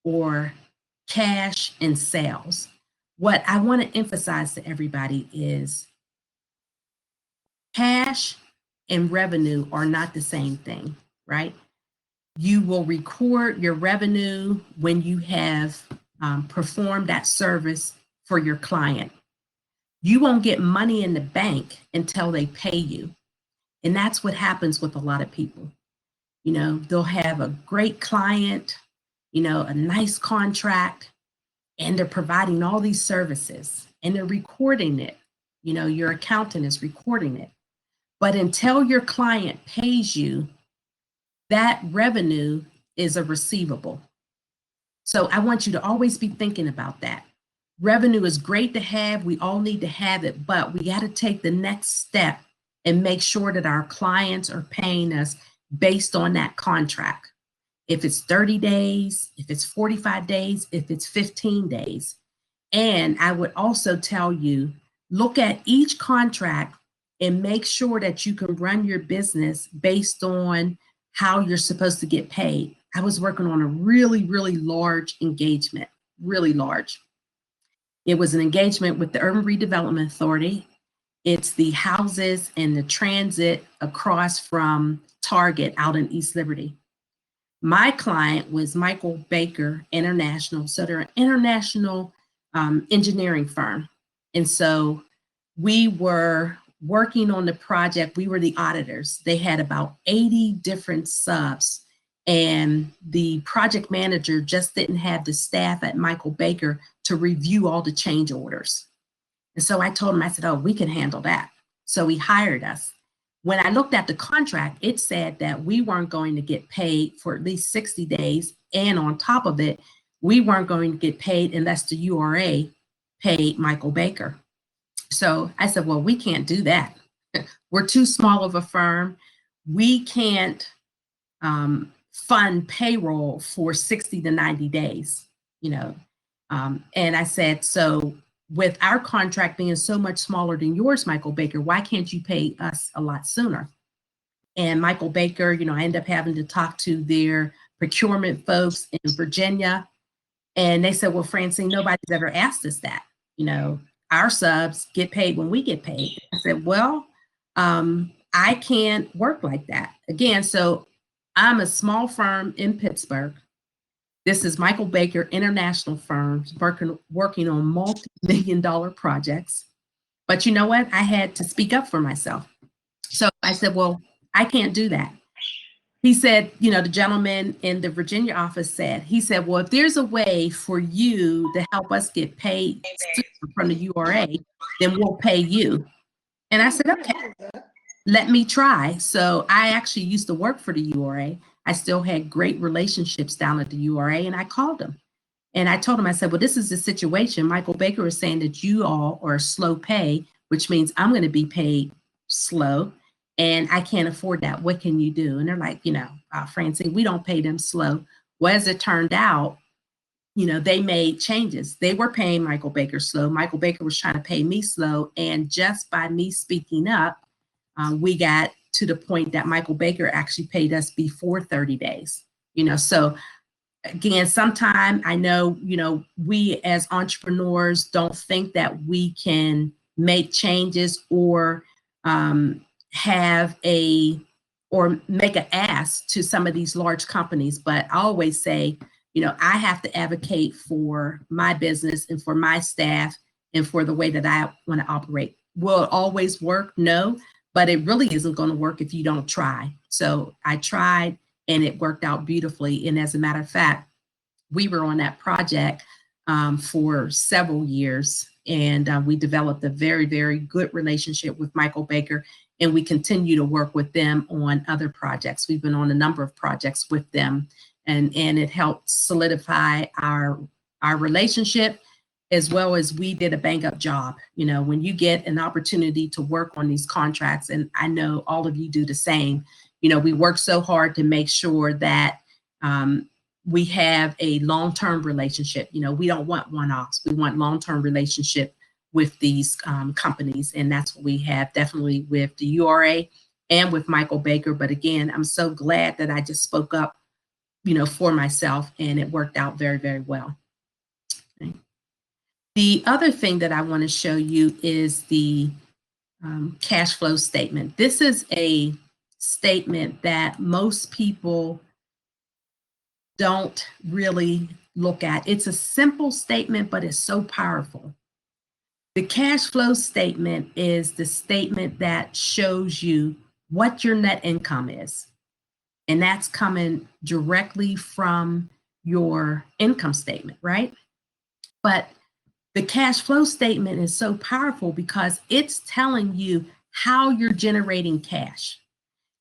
Or cash and sales. What I want to emphasize to everybody is cash and revenue are not the same thing, right? You will record your revenue when you have performed that service for your client. You won't get money in the bank until they pay you. And that's what happens with a lot of people. They'll have a great client, a nice contract, and they're providing all these services and they're recording it. Your accountant is recording it. But until your client pays you, that revenue is a receivable. So I want you to always be thinking about that. Revenue is great to have. We all need to have it, but we got to take the next step and make sure that our clients are paying us based on that contract. If it's 30 days, if it's 45 days, if it's 15 days. And I would also tell you, look at each contract and make sure that you can run your business based on how you're supposed to get paid. I was working on a really, really large engagement, really large. It was an engagement with the Urban Redevelopment Authority. It's the houses and the transit across from Target out in East Liberty. My client was Michael Baker International. So they're an international engineering firm. And so we were working on the project. We were the auditors. They had about 80 different subs. And the project manager just didn't have the staff at Michael Baker to review all the change orders. And so I told him, I said, oh, we can handle that. So he hired us. When I looked at the contract, it said that we weren't going to get paid for at least 60 days. And on top of it, we weren't going to get paid unless the URA paid Michael Baker. So I said, well, we can't do that. We're too small of a firm. We can't fund payroll for 60 to 90 days, you know. And I said, so with our contract being so much smaller than yours, Michael Baker, why can't you pay us a lot sooner? And Michael Baker, you know, I ended up having to talk to their procurement folks in Virginia. And they said, well, Francine, nobody's ever asked us that. You know, our subs get paid when we get paid. I said, well, I can't work like that. Again, so I'm a small firm in Pittsburgh. This is Michael Baker International Firms working on multi-million-dollar projects. But you know what? I had to speak up for myself. So I said, well, I can't do that. He said, you know, the gentleman in the Virginia office said, he said, well, if there's a way for you to help us get paid from the URA, then we'll pay you. And I said, okay, let me try. So I actually used to work for the URA. I still had great relationships down at the URA, and I called him. And I told him, I said, well, this is the situation. Michael Baker is saying that you all are slow pay, which means I'm going to be paid slow, and I can't afford that. What can you do? And they're like, you know, Francine, we don't pay them slow. Well, as it turned out, you know, they made changes. They were paying Michael Baker slow. Michael Baker was trying to pay me slow. And just by me speaking up, we got to the point that Michael Baker actually paid us before 30 days, you know. So again, sometime I know, you know, we as entrepreneurs don't think that we can make changes or make an ask to some of these large companies. But I always say, you know, I have to advocate for my business and for my staff and for the way that I want to operate. Will it always work? No. But it really isn't going to work if you don't try. So I tried and it worked out beautifully. And as a matter of fact, we were on that project for several years, and we developed a very, very good relationship with Michael Baker, and we continue to work with them on other projects. We've been on a number of projects with them, and it helped solidify our relationship, as well as we did a bang up job. You know, when you get an opportunity to work on these contracts, and I know all of you do the same, you know, we work so hard to make sure that we have a long-term relationship. You know, we don't want one-offs. We want long-term relationship with these companies. And that's what we have definitely with the URA and with Michael Baker. But again, I'm so glad that I just spoke up, you know, for myself, and it worked out very, very well. Okay. The other thing that I want to show you is the cash flow statement. This is a statement that most people don't really look at. It's a simple statement, but it's so powerful. The cash flow statement is the statement that shows you what your net income is. And that's coming directly from your income statement, right? But the cash flow statement is so powerful because it's telling you how you're generating cash.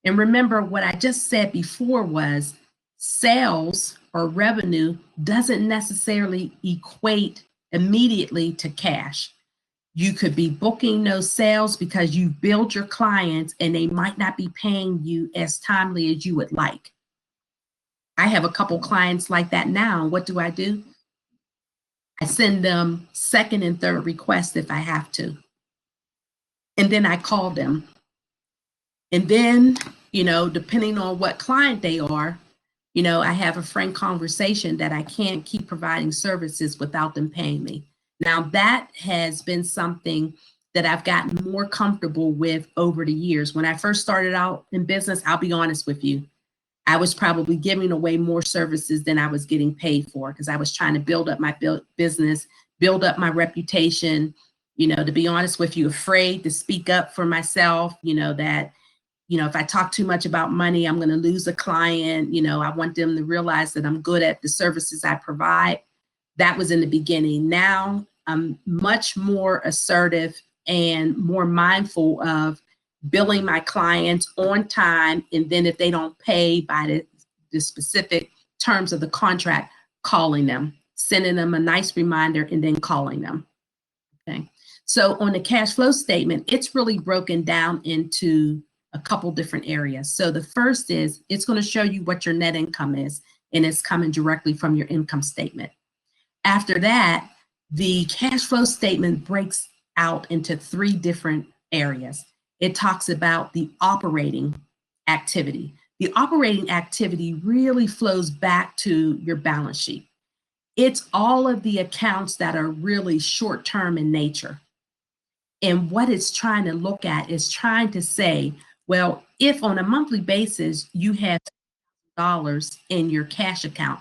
And remember what I just said before was sales or revenue doesn't necessarily equate immediately to cash. You could be booking those sales because you build your clients and they might not be paying you as timely as you would like. I have a couple clients like that now. What do? I send them second and third requests if I have to. And then I call them. And then, you know, depending on what client they are, I have a frank conversation that I can't keep providing services without them paying me. Now, that has been something that I've gotten more comfortable with over the years. When I first started out in business, I'll be honest with you, I was probably giving away more services than I was getting paid for, because I was trying to build up my business, build up my reputation, to be honest with you, afraid to speak up for myself, that if I talk too much about money, I'm going to lose a client. I want them to realize that I'm good at the services I provide. That was in the beginning. Now I'm much more assertive and more mindful of billing my clients on time. And then if they don't pay by the specific terms of the contract, calling them, sending them a nice reminder, and then calling them. Okay. So on the cash flow statement, it's really broken down into a couple different areas. So the first is it's going to show you what your net income is, and it's coming directly from your income statement. After that, the cash flow statement breaks out into 3 different areas. It talks about the operating activity. The operating activity really flows back to your balance sheet. It's all of the accounts that are really short-term in nature. And what it's trying to look at is trying to say, well, if on a monthly basis you have dollars in your cash account,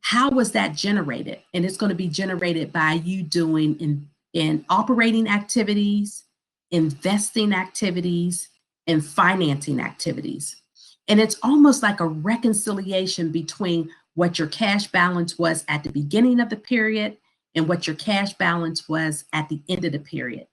how was that generated? And it's going to be generated by you doing in operating activities, investing activities, and financing activities. And it's almost like a reconciliation between what your cash balance was at the beginning of the period and what your cash balance was at the end of the period.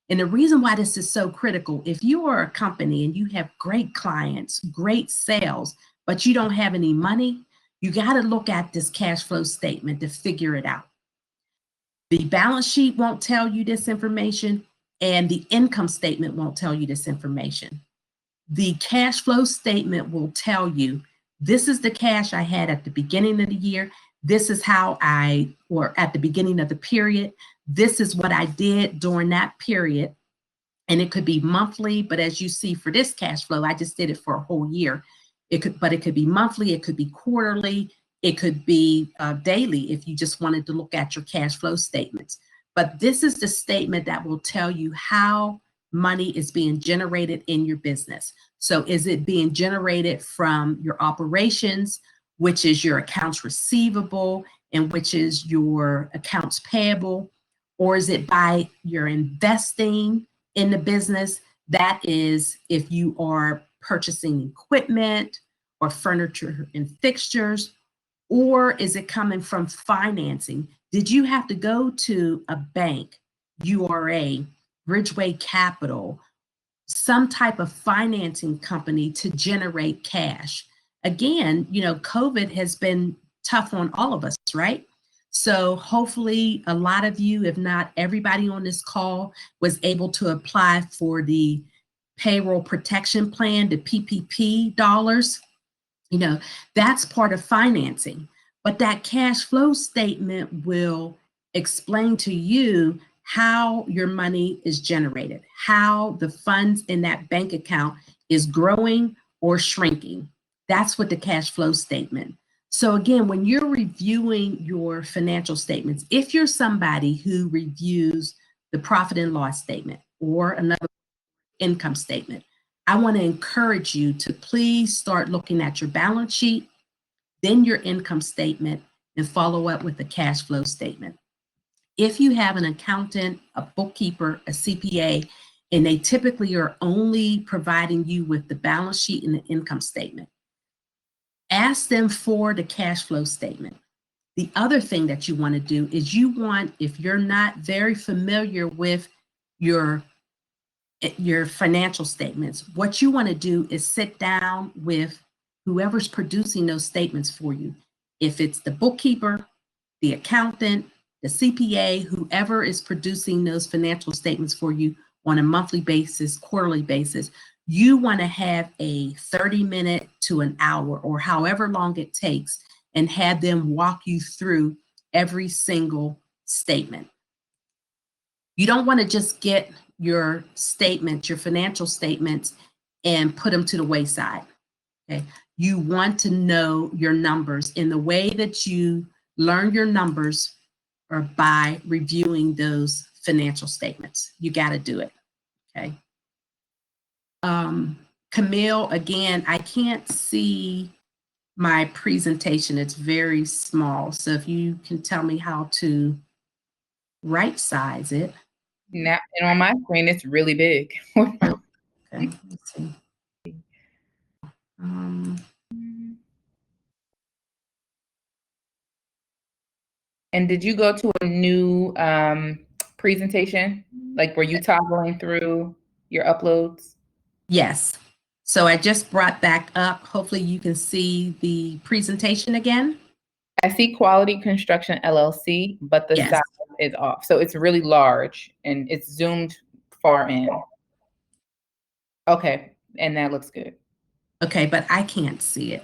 And the reason why this is so critical, if you are a company and you have great clients, great sales, but you don't have any money, you got to look at this cash flow statement to figure it out. The balance sheet won't tell you this information, and the income statement won't tell you this information. The cash flow statement will tell you, this is the cash I had at the beginning of the year. This is how or at the beginning of the period, this is what I did during that period. And it could be monthly, but as you see for this cash flow, I just did it for a whole year. It could be monthly, it could be quarterly, it could be daily if you just wanted to look at your cash flow statements. But this is the statement that will tell you how money is being generated in your business. So is it being generated from your operations, which is your accounts receivable and which is your accounts payable, or is it by your investing in the business? That is if you are purchasing equipment or furniture and fixtures, or is it coming from financing? Did you have to go to a bank, URA, Bridgeway Capital, some type of financing company to generate cash? Again, COVID has been tough on all of us, right? So hopefully a lot of you, if not everybody on this call, was able to apply for the payroll protection plan, the PPP dollars. That's part of financing. But that cash flow statement will explain to you how your money is generated, how the funds in that bank account is growing or shrinking. That's what the cash flow statement. So again, when you're reviewing your financial statements, if you're somebody who reviews the profit and loss statement or another income statement, I want to encourage you to please start looking at your balance sheet, then your income statement, and follow up with the cash flow statement. If you have an accountant, a bookkeeper, a CPA, and they typically are only providing you with the balance sheet and the income statement, ask them for the cash flow statement. The other thing that you want to do is if you're not very familiar with your financial statements, what you want to do is sit down with whoever's producing those statements for you. If it's the bookkeeper, the accountant, the CPA, whoever is producing those financial statements for you on a monthly basis, quarterly basis, you want to have a 30-minute to an hour or however long it takes and have them walk you through every single statement. You don't want to just get your statements, your financial statements, and put them to the wayside. Okay. you want to know your numbers. And the way that you learn your numbers are by reviewing those financial statements. You got to do it. Okay. Camille, again, I can't see my presentation. It's very small. So if you can tell me how to right size it. Now, and on my screen, it's really big. Okay, let's see. And did you go to a new presentation, like were you toggling through your uploads? Yes. So I just brought back up. Hopefully you can see the presentation again. I see Quality Construction LLC, but the Yes. size is off. So it's really large and it's zoomed far in. Okay, and that looks good. Okay, but I can't see it.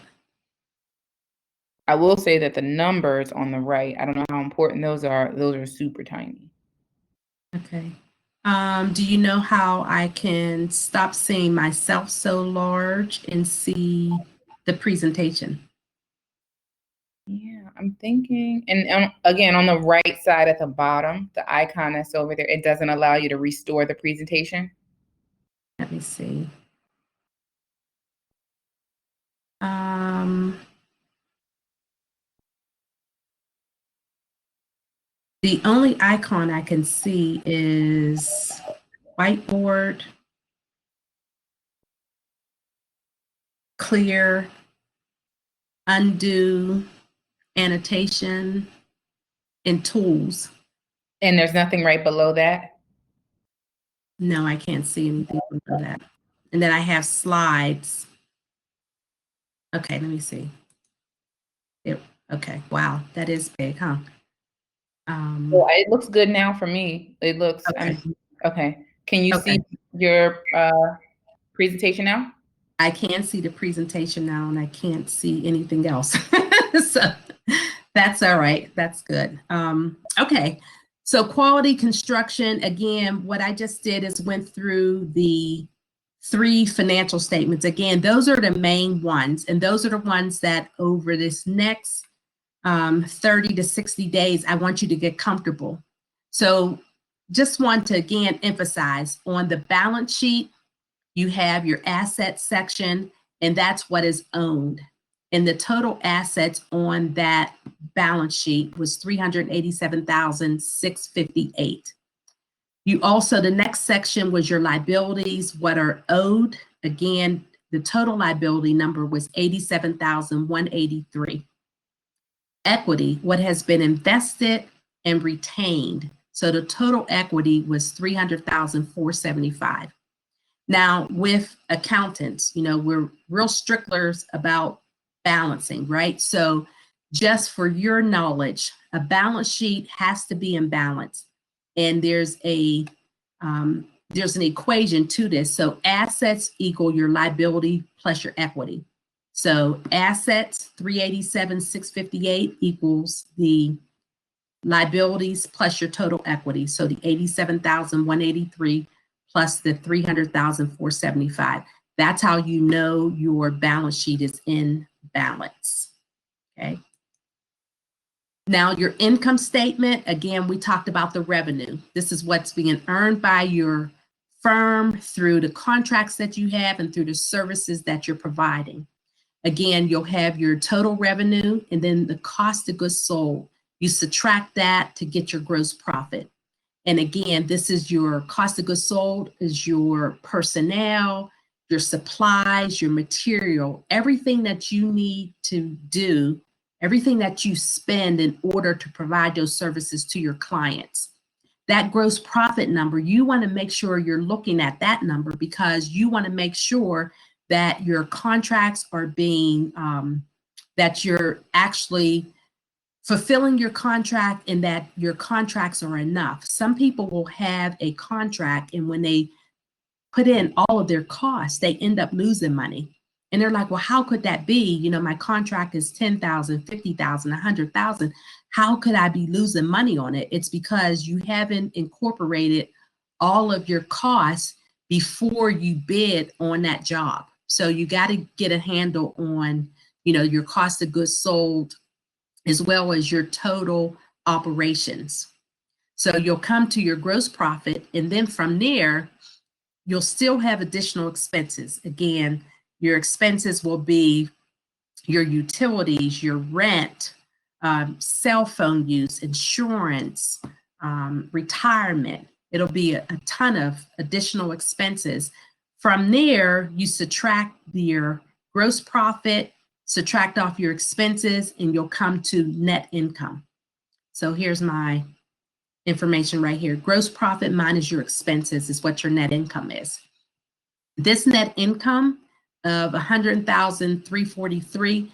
I will say that the numbers on the right, I don't know how important those are. Those are super tiny. Okay. Do you know how I can stop seeing myself so large and see the presentation? Yeah, I'm thinking, and again, on the right side at the bottom, the icon that's over there, it doesn't allow you to restore the presentation. Let me see. The only icon I can see is whiteboard, clear, undo, annotation, and tools. And there's nothing right below that? No, I can't see anything below that. And then I have slides. Okay, let me see. Okay, wow, that is big, huh? Well, it looks good now for me. It looks, Okay. Okay. Can you see your presentation now? I can see the presentation now and I can't see anything else. So that's all right. That's good. Okay. So quality construction, again, what I just did is went through the 3 financial statements. Again, those are the main ones. And those are the ones that over this next 30 to 60 days, I want you to get comfortable. So just want to, again, emphasize on the balance sheet, you have your assets section, and that's what is owned. And the total assets on that balance sheet was $387,658. You also, the next section was your liabilities, what are owed. Again, the total liability number was $87,183. Equity, what has been invested and retained. So the total equity was $300,475. Now, with accountants, we're real strictlers about balancing, right? So just for your knowledge, a balance sheet has to be in balance. And there's an equation to this. So assets equal your liability plus your equity. So assets, 387,658 equals the liabilities plus your total equity. So the 87,183 plus the 300,475. That's how you know your balance sheet is in balance. Okay. Now your income statement, again, we talked about the revenue. This is what's being earned by your firm through the contracts that you have and through the services that you're providing. Again, you'll have your total revenue and then the cost of goods sold. You subtract that to get your gross profit. And again, this is your cost of goods sold, is your personnel, your supplies, your material, everything that you need to do, everything that you spend in order to provide those services to your clients. That gross profit number, you want to make sure you're looking at that number because you want to make sure that your contracts are being, that you're actually fulfilling your contract and that your contracts are enough. Some people will have a contract and when they put in all of their costs, they end up losing money. And they're like, well, how could that be? My contract is 10,000, 50,000, 100,000. How could I be losing money on it? It's because you haven't incorporated all of your costs before you bid on that job. So you got to get a handle on, your cost of goods sold as well as your total operations. So you'll come to your gross profit, and then from there, you'll still have additional expenses. Again, your expenses will be your utilities, your rent, cell phone use, insurance, retirement. It'll be a ton of additional expenses. From there, you subtract your gross profit, subtract off your expenses, and you'll come to net income. So here's my information right here. Gross profit minus your expenses is what your net income is. This net income of $100,343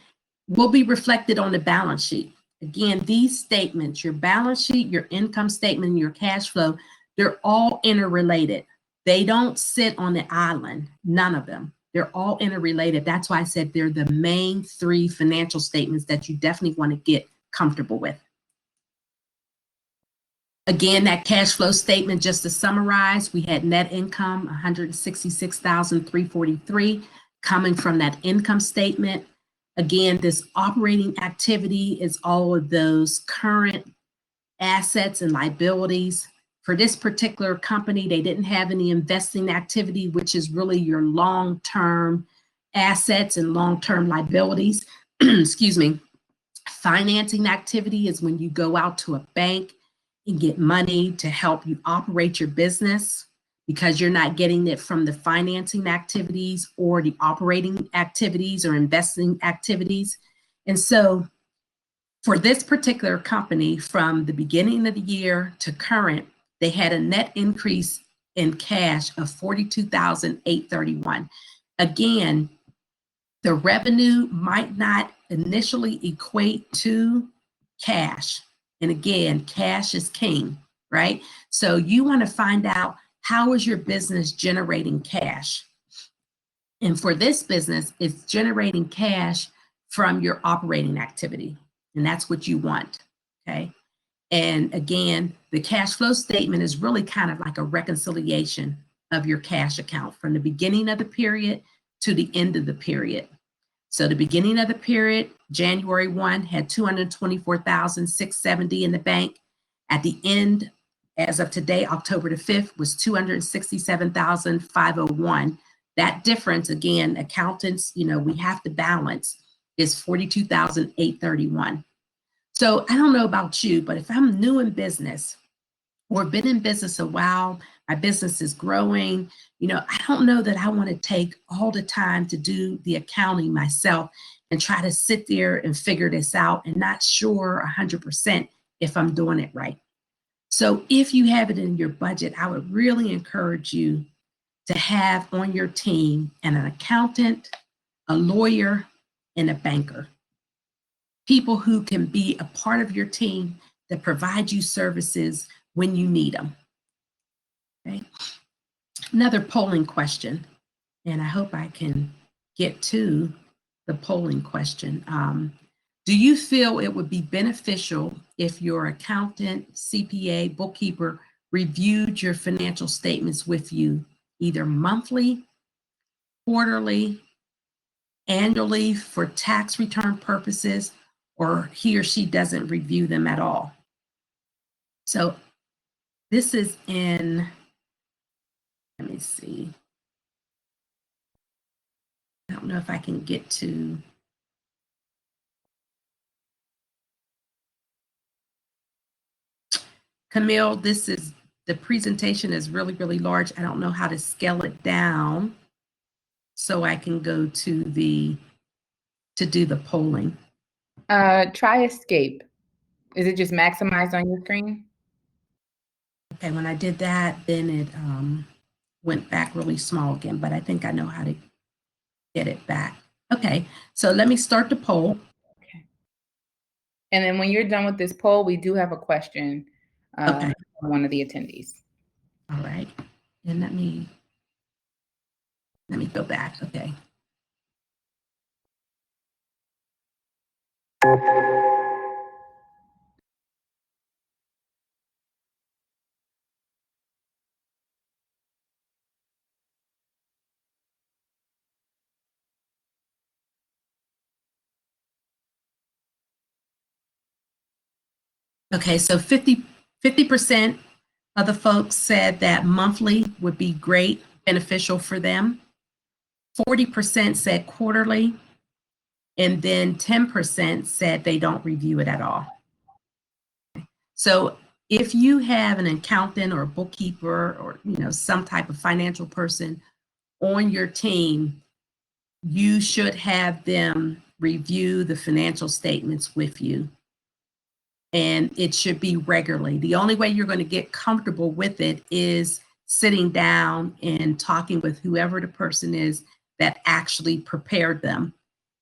will be reflected on the balance sheet. Again, these statements, your balance sheet, your income statement, and your cash flow, they're all interrelated. They don't sit on the island, none of them. They're all interrelated. That's why I said they're the main three financial statements that you definitely want to get comfortable with. Again, that cash flow statement, just to summarize, we had net income, $166,343 coming from that income statement. Again, this operating activity is all of those current assets and liabilities. For this particular company, they didn't have any investing activity, which is really your long-term assets and long-term liabilities. Excuse me. Financing activity is when you go out to a bank and get money to help you operate your business, because you're not getting it from the financing activities or the operating activities or investing activities. And so for this particular company, from the beginning of the year to current, they had a net increase in cash of $42,831. Again, the revenue might not initially equate to cash. And again, cash is king, right? So you want to find out, how is your business generating cash? And for this business, it's generating cash from your operating activity. And that's what you want, okay? And again, the cash flow statement is really kind of like a reconciliation of your cash account from the beginning of the period to the end of the period. So the beginning of the period, January 1, had $224,670 in the bank. At the end, as of today, October the 5th, was $267,501. That difference, again, accountants, we have to balance, is $42,831. So I don't know about you, but if I'm new in business or been in business a while, my business is growing, I don't know that I want to take all the time to do the accounting myself and try to sit there and figure this out and not sure 100% if I'm doing it right. So if you have it in your budget, I would really encourage you to have on your team an accountant, a lawyer, and a banker. People who can be a part of your team that provide you services when you need them. Okay. Another polling question, and I hope I can get to the polling question. Do you feel it would be beneficial if your accountant, CPA, bookkeeper reviewed your financial statements with you either monthly, quarterly, annually for tax return purposes, or he or she doesn't review them at all? So this is in, let me see. I don't know if I can get to. Camille, the presentation is really, really large. I don't know how to scale it down so I can go to do the polling. Try escape. Is it just maximized on your screen? Okay, when I did that, then it went back really small again, but I think I know how to get it back. Okay, so let me start the poll. Okay. And then when you're done with this poll, we do have a question Okay. from one of the attendees. All right, and let me go back. Okay. Okay, so 50% of the folks said that monthly would be great, beneficial for them. 40% said quarterly, and then 10% said they don't review it at all. So if you have an accountant or a bookkeeper or some type of financial person on your team, you should have them review the financial statements with you. And it should be regularly. The only way you're going to get comfortable with it is sitting down and talking with whoever the person is that actually prepared them.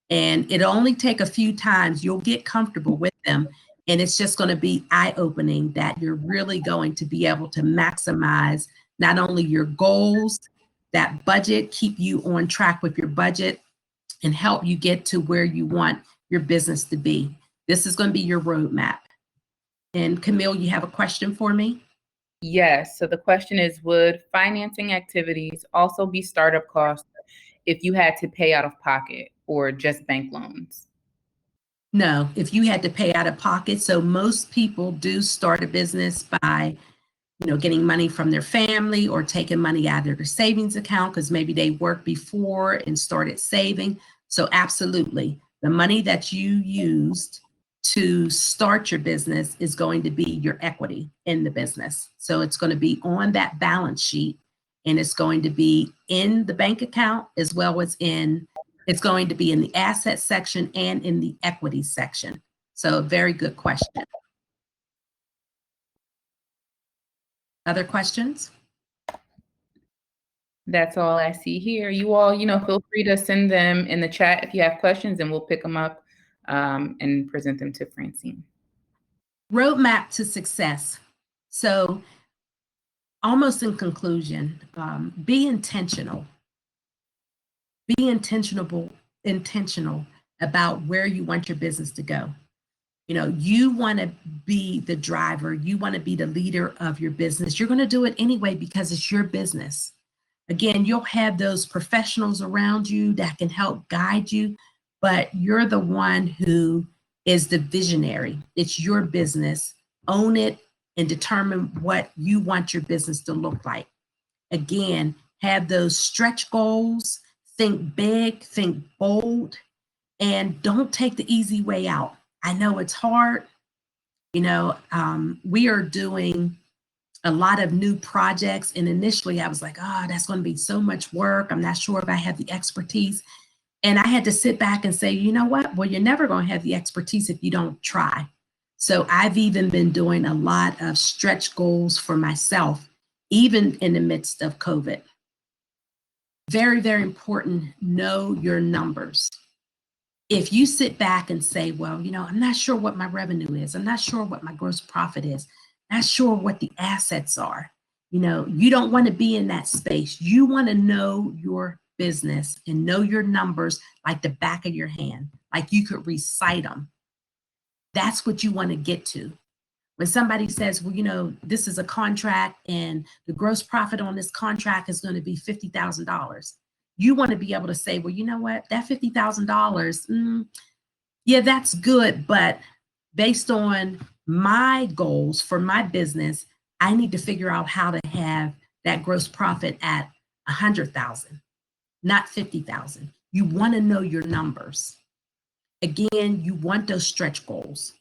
And it'll only take a few times. You'll get comfortable with them. And it's just going to be eye-opening that you're really going to be able to maximize not only your goals, that budget, keep you on track with your budget, and help you get to where you want your business to be. This is going to be your roadmap. And Camille, you have a question for me? Yes. So the question is, would financing activities also be startup costs if you had to pay out of pocket or just bank loans? No, if you had to pay out of pocket. So most people do start a business by, getting money from their family or taking money out of their savings account because maybe they worked before and started saving. So absolutely, the money that you used to start your business is going to be your equity in the business. So it's going to be on that balance sheet, and it's going to be in the bank account as well as it's going to be in the asset section and in the equity section. So very good question. Other questions? That's all I see here. You all, feel free to send them in the chat if you have questions, and we'll pick them up and present them to Francine. Roadmap to success. So almost in conclusion, be intentional. Be intentional about where you want your business to go. You want to be the driver. You want to be the leader of your business. You're going to do it anyway because it's your business. Again, you'll have those professionals around you that can help guide you, but you're the one who is the visionary. It's your business. Own it and determine what you want your business to look like. Again, have those stretch goals, think big, think bold, and don't take the easy way out. I know it's hard. We are doing a lot of new projects. And initially I was like, oh, that's going to be so much work. I'm not sure if I have the expertise. And I had to sit back and say, you know what? Well, you're never going to have the expertise if you don't try. So I've even been doing a lot of stretch goals for myself, even in the midst of COVID. Very, very important, know your numbers. If you sit back and say, well, I'm not sure what my revenue is. I'm not sure what my gross profit is. Not sure what the assets are. You don't want to be in that space. You want to know your business and know your numbers like the back of your hand, like you could recite them. That's what you want to get to. When somebody says, well, this is a contract and the gross profit on this contract is going to be $50,000. You want to be able to say, well, you know what, that $50,000, yeah, that's good. But based on my goals for my business, I need to figure out how to have that gross profit at 100,000, not 50,000. You want to know your numbers. Again, you want those stretch goals.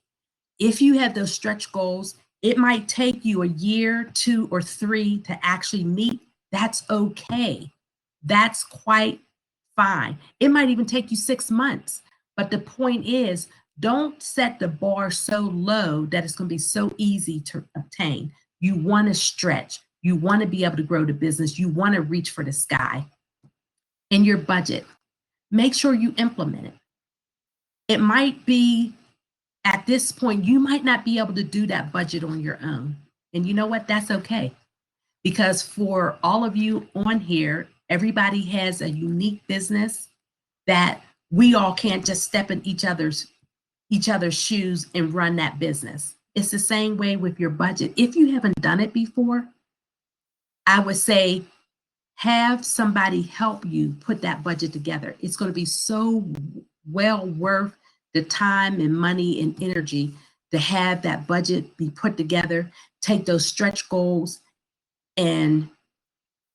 If you have those stretch goals, it might take you a year, 2 or 3 to actually meet. That's okay. That's quite fine. It might even take you 6 months. But the point is, don't set the bar so low that it's going to be so easy to obtain. You want to stretch. You want to be able to grow the business. You want to reach for the sky. In your budget, make sure you implement it. It might be, at this point, you might not be able to do that budget on your own. And you know what? That's okay. Because for all of you on here, everybody has a unique business that we all can't just step in each other's shoes and run that business. It's the same way with your budget. If you haven't done it before, I would say have somebody help you put that budget together. It's going to be so well worth the time and money and energy to have that budget be put together, take those stretch goals and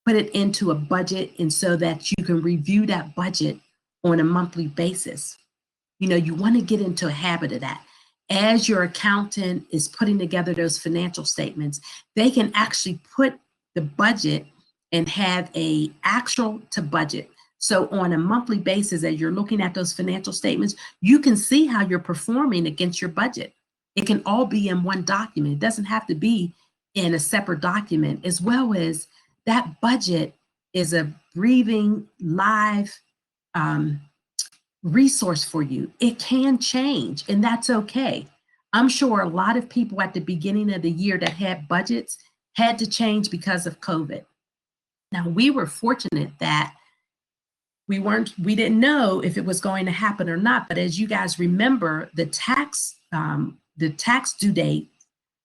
put it into a budget, and so that you can review that budget on a monthly basis. You know, you want to get into a habit of that. As your accountant is putting together those financial statements, they can actually put the budget and have a actual to budget. So on a monthly basis, as you're looking at those financial statements, you can see how you're performing against your budget. It can all be in one document. It doesn't have to be in a separate document, as well as that budget is a breathing, live resource for you. It can change, and that's okay. I'm sure a lot of people at the beginning of the year that had budgets had to change because of COVID. Now, we were fortunate that we didn't know if it was going to happen or not, but as you guys remember, the tax due date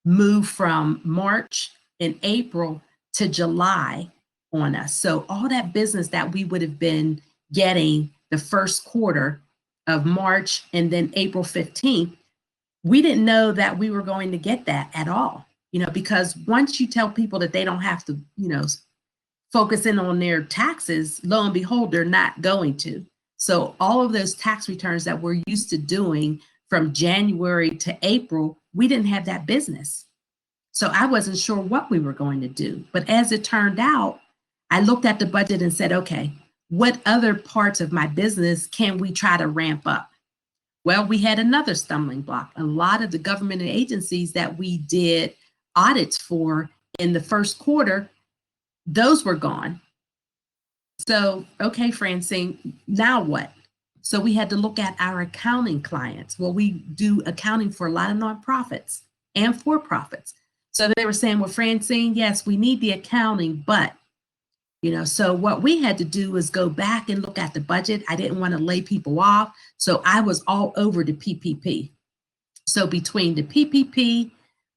moved from March and April to July on us. So all that business that we would have been getting the first quarter of March and then April 15th, we didn't know that we were going to get that at all, you know, because once you tell people that they don't have to, you know, focus in on their taxes, lo and behold, they're not going to. So all of those tax returns that we're used to doing from January to April, we didn't have that business. So I wasn't sure what we were going to do. But as it turned out, I looked at the budget and said, okay, what other parts of my business can we try to ramp up? Well, we had another stumbling block. A lot of the government agencies that we did audits for in the first quarter, those were gone. So, okay, Francine, now what? So we had to look at our accounting clients. Well, we do accounting for a lot of nonprofits and for-profits. So they were saying, well, Francine, yes, we need the accounting, but, you know, so what we had to do was go back and look at the budget. I didn't want to lay people off. So I was all over the PPP. So between the PPP,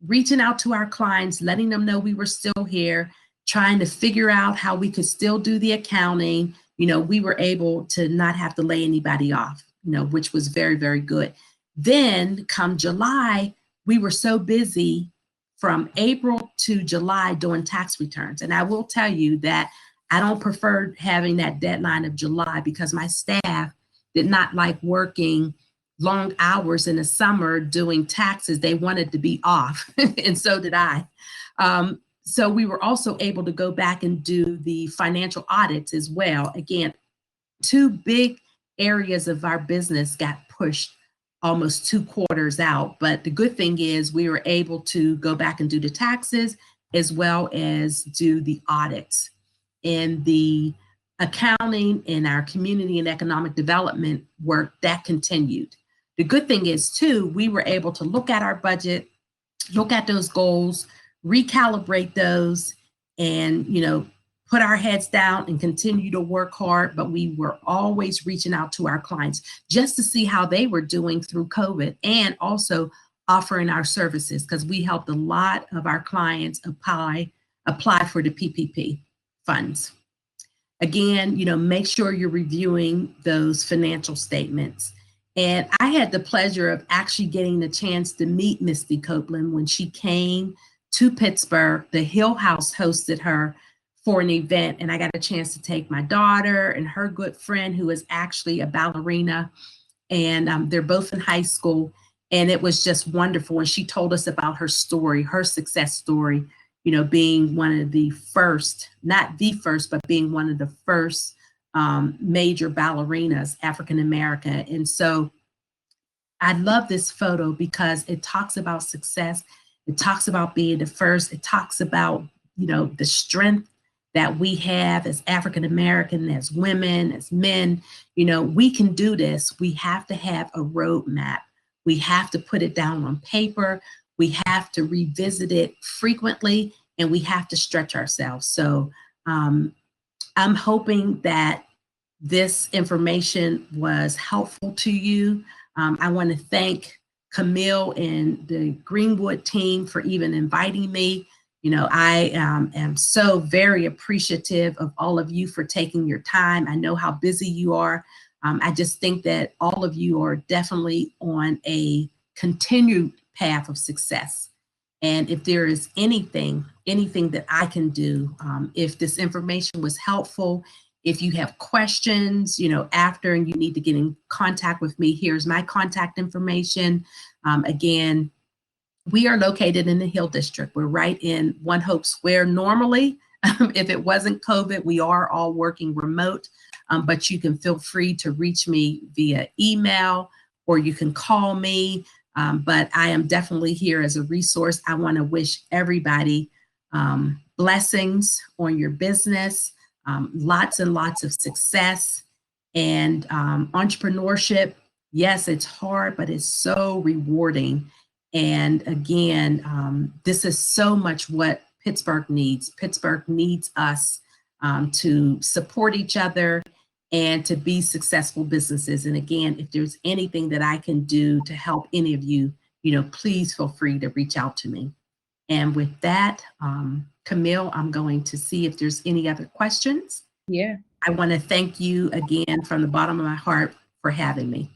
reaching out to our clients, letting them know we were still here, trying to figure out how we could still do the accounting, you know, we were able to not have to lay anybody off, you know, which was very, very good. Then come July, we were so busy from April to July doing tax returns. And I will tell you that I don't prefer having that deadline of July because my staff did not like working long hours in the summer doing taxes. They wanted to be off, and so did I. So we were also able to go back and do the financial audits as well. Again, two big areas of our business got pushed almost 2 quarters out. But the good thing is we were able to go back and do the taxes as well as do the audits. And the accounting and our community and economic development work that continued. The good thing is too, we were able to look at our budget, look at those goals, recalibrate those, and, you know, put our heads down and continue to work hard. But we were always reaching out to our clients just to see how they were doing through COVID, and also offering our services, because we helped a lot of our clients apply for the PPP funds. Again, you know, make sure you're reviewing those financial statements. And I had the pleasure of actually getting the chance to meet Misty Copeland when she came to Pittsburgh. The Hill House hosted her for an event, and I got a chance to take my daughter and her good friend, who is actually a ballerina, and they're both in high school, and it was just wonderful. And she told us about her story, her success story, you know, being one of the first, not the first, but being one of the first major ballerinas, African-American. And so I love this photo because it talks about success. It talks about being the first. It talks about, you know, the strength that we have as African-American, as women, as men. You know, we can do this. We have to have a roadmap. We have to put it down on paper. We have to revisit it frequently, and we have to stretch ourselves. So I'm hoping that this information was helpful to you. I want to thank Camille and the Greenwood team for even inviting me. You know, I am so very appreciative of all of you for taking your time. I know how busy you are. I just think that all of you are definitely on a continued path of success. And if there is anything that I can do, if this information was helpful, if you have questions, after and you need to get in contact with me, here's my contact information. Again, we are located in the Hill District. We're right in One Hope Square. Normally, if it wasn't COVID, we are all working remote, but you can feel free to reach me via email or you can call me. But I am definitely here as a resource. I want to wish everybody blessings on your business, lots and lots of success, and entrepreneurship. Yes, it's hard, but it's so rewarding. And again, this is so much what Pittsburgh needs. Pittsburgh needs us to support each other and to be successful businesses. And again, if there's anything that I can do to help any of you, please feel free to reach out to me. And with that, Camille, I'm going to see if there's any other questions. Yeah. I want to thank you again from the bottom of my heart for having me.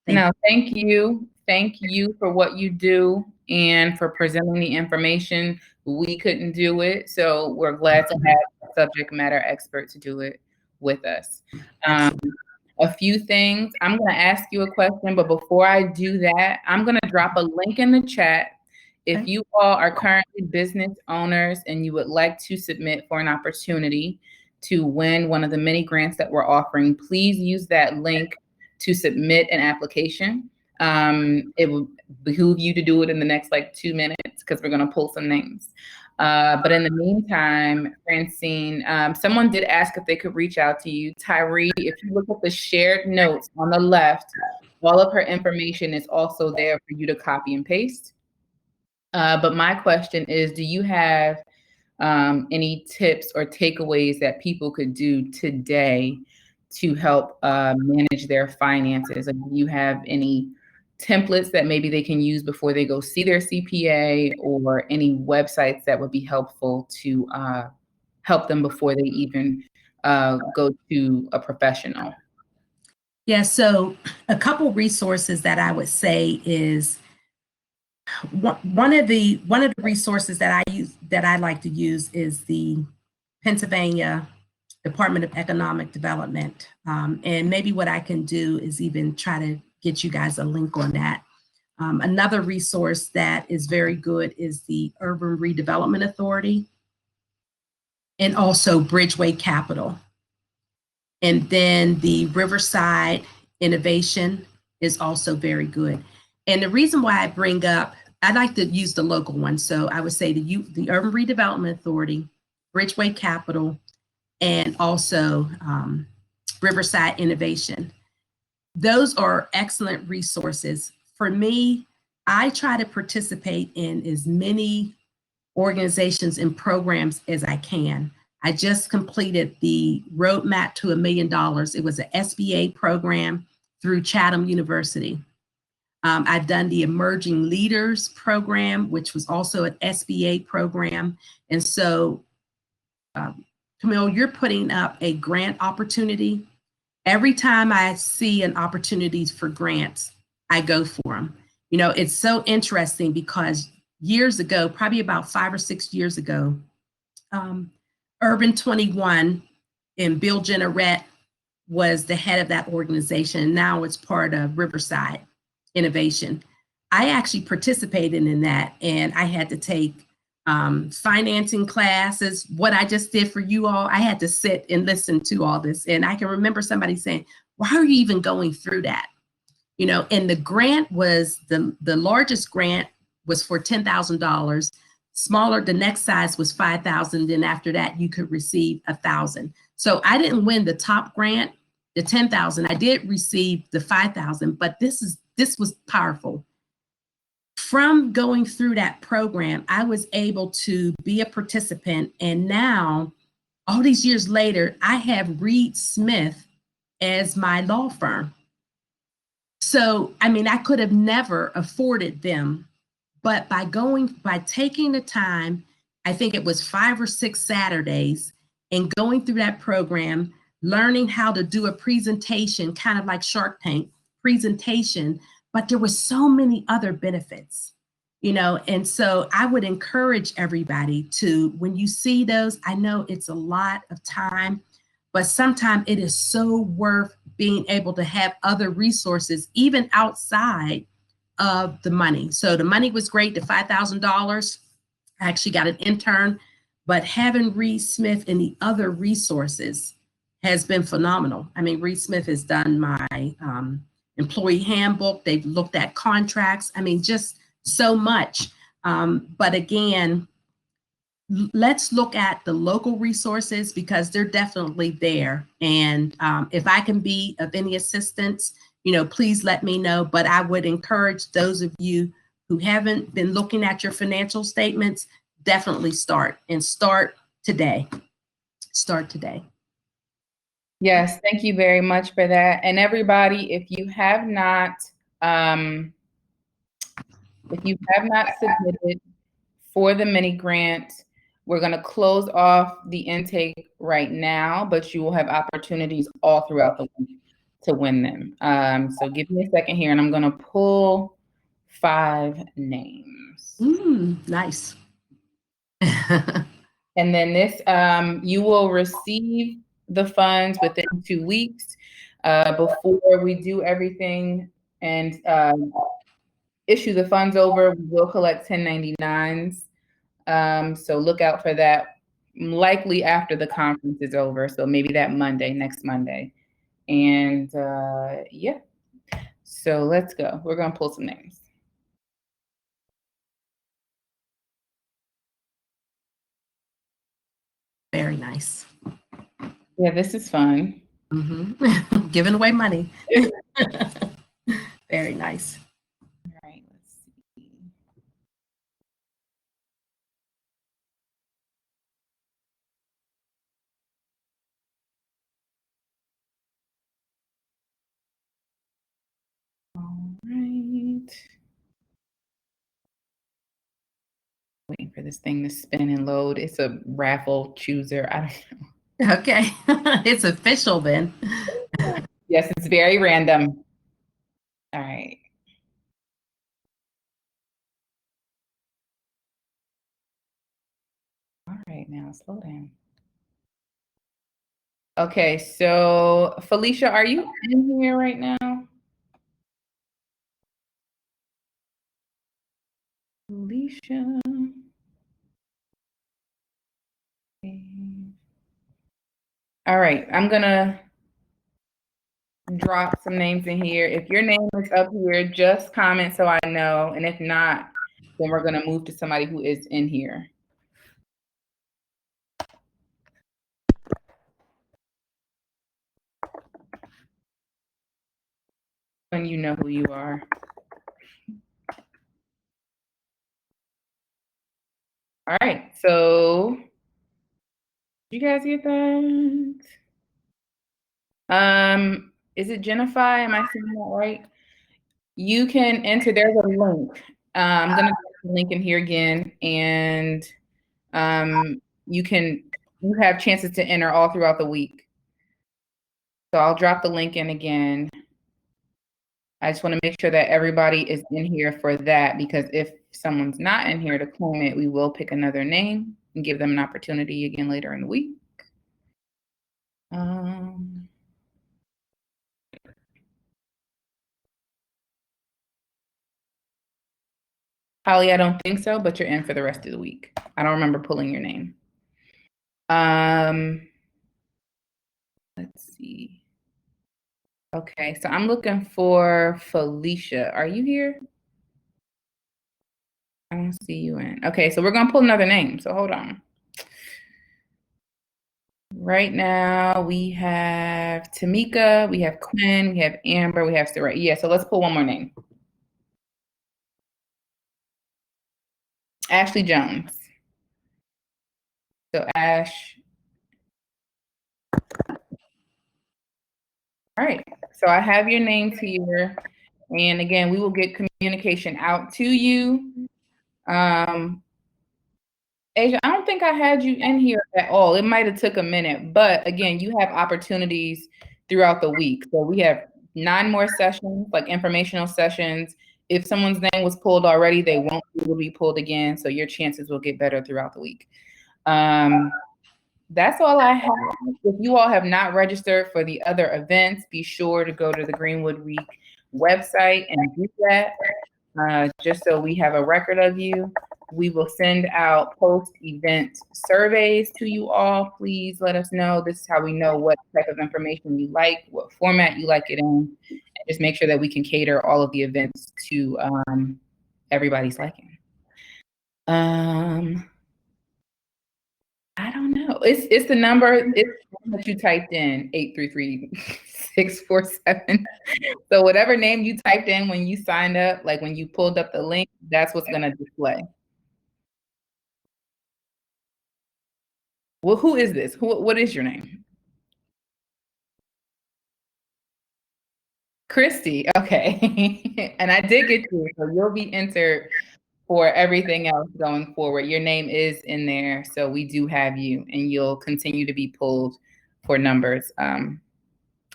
Thank you. Thank you for what you do and for presenting the information. We couldn't do it, so we're glad to have a subject matter expert to do it with us. A few things. I'm going to ask you a question, but before I do that, I'm going to drop a link in the chat. If you all are currently business owners and you would like to submit for an opportunity to win one of the many grants that we're offering, please use that link to submit an application. It will behoove you to do it in the next 2 minutes because we're going to pull some names. But in the meantime, Francine, someone did ask if they could reach out to you. Tyree, if you look at the shared notes on the left, all of her information is also there for you to copy and paste. But my question is, do you have any tips or takeaways that people could do today to help manage their finances? Like, do you have any templates that maybe they can use before they go see their CPA, or any websites that would be helpful to help them before they even go to a professional? Yeah, so a couple resources that I would say is one of the resources that I like to use is the Pennsylvania Department of Economic Development. And maybe what I can do is even try to get you guys a link on that. Another resource that is very good is the Urban Redevelopment Authority and also Bridgeway Capital. And then the Riverside Innovation is also very good. And the reason why I bring up, I like to use the local one. So I would say the Urban Redevelopment Authority, Bridgeway Capital, and also Riverside Innovation. Those are excellent resources. For me, I try to participate in as many organizations and programs as I can. I just completed the Roadmap to $1 Million. It was an SBA program through Chatham University. I've done the Emerging Leaders program, which was also an SBA program. And so, Camille, you're putting up a grant opportunity. Every time I see an opportunity for grants, I go for them. It's so interesting because years ago, probably about 5 or 6 years ago, Urban 21 and Bill Jennerette was the head of that organization. Now it's part of Riverside Innovation. I actually participated in that, and I had to take financing classes. What I just did for you all, I had to sit and listen to all this. And I can remember somebody saying, why are you even going through that? And the grant was, the largest grant was for $10,000. Smaller, the next size was $5,000. Then after that, you could receive $1,000. So I didn't win the top grant, the $10,000. I did receive the $5,000, but this was powerful. From going through that program, I was able to be a participant. And now, all these years later, I have Reed Smith as my law firm. So, I could have never afforded them, but by taking the time, I think it was 5 or 6 Saturdays, and going through that program, learning how to do a presentation, kind of like Shark Tank presentation, but there were so many other benefits. And so I would encourage everybody to, when you see those, I know it's a lot of time, but sometimes it is so worth being able to have other resources, even outside of the money. So the money was great, the $5,000. I actually got an intern, but having Reed Smith and the other resources has been phenomenal. I mean, Reed Smith has done my employee handbook. They've looked at contracts. I mean, just so much. But again, let's look at the local resources because they're definitely there. And if I can be of any assistance, please let me know. But I would encourage those of you who haven't been looking at your financial statements, definitely start today. Start today. Yes, thank you very much for that. And everybody, if you have not submitted for the mini grant, we're going to close off the intake right now, but you will have opportunities all throughout the week to win them. So give me a second here, and I'm going to pull 5 names. Nice. And then this, you will receive the funds within 2 weeks. Before we do everything and issue the funds over, we will collect 1099s. So look out for that, likely after the conference is over. So maybe that next Monday. And yeah, so let's go. We're going to pull some names. Very nice. Yeah, this is fun. Giving away money. Very nice. All right, let's see. All right. Waiting for this thing to spin and load. It's a raffle chooser. I don't know. Okay. It's official then. Yes, it's very random. All right. All right, now slow down. Okay, so Felicia, are you in here right now? Felicia. All right, I'm gonna drop some names in here. If your name is up here, just comment so I know. And if not, then we're gonna move to somebody who is in here. When you know who you are. All right, so you guys get that? Is it Jennifer? Am I saying that right? You can enter, there's a link. I'm gonna put the link in here again, and you have chances to enter all throughout the week. So I'll drop the link in again. I just want to make sure that everybody is in here for that, because if someone's not in here to claim it, we will pick another name and give them an opportunity again later in the week. Holly, I don't think so, but you're in for the rest of the week. I don't remember pulling your name. Let's see. Okay, so I'm looking for Felicia. Are you here? I don't see you in. Okay, so we're gonna pull another name, so hold on. Right now we have Tamika, we have Quinn, we have Amber, we have Sarah. Yeah, so let's pull one more name. Ashley Jones. So Ash. All right, so I have your names here. And again, we will get communication out to you. Asia, I don't think I had you in here at all. It might have took a minute, but again, you have opportunities throughout the week. So we have 9 more sessions, like informational sessions, If someone's name was pulled already, they won't be able to be pulled again. So your chances will get better throughout the week. That's all I have. If you all have not registered for the other events, be sure to go to the Greenwood Week website and do that, just so we have a record of you. We will send out post-event surveys to you all. Please let us know. This is how we know what type of information you like, what format you like it in, and just make sure that we can cater all of the events to everybody's liking. I don't know. It's the number that you typed in, 833-647. So whatever name you typed in when you signed up, like when you pulled up the link, that's what's gonna display. Well, who is this? What is your name? Christy. Okay. And I did get you, so you'll be entered for everything else going forward. Your name is in there, so we do have you, and you'll continue to be pulled for numbers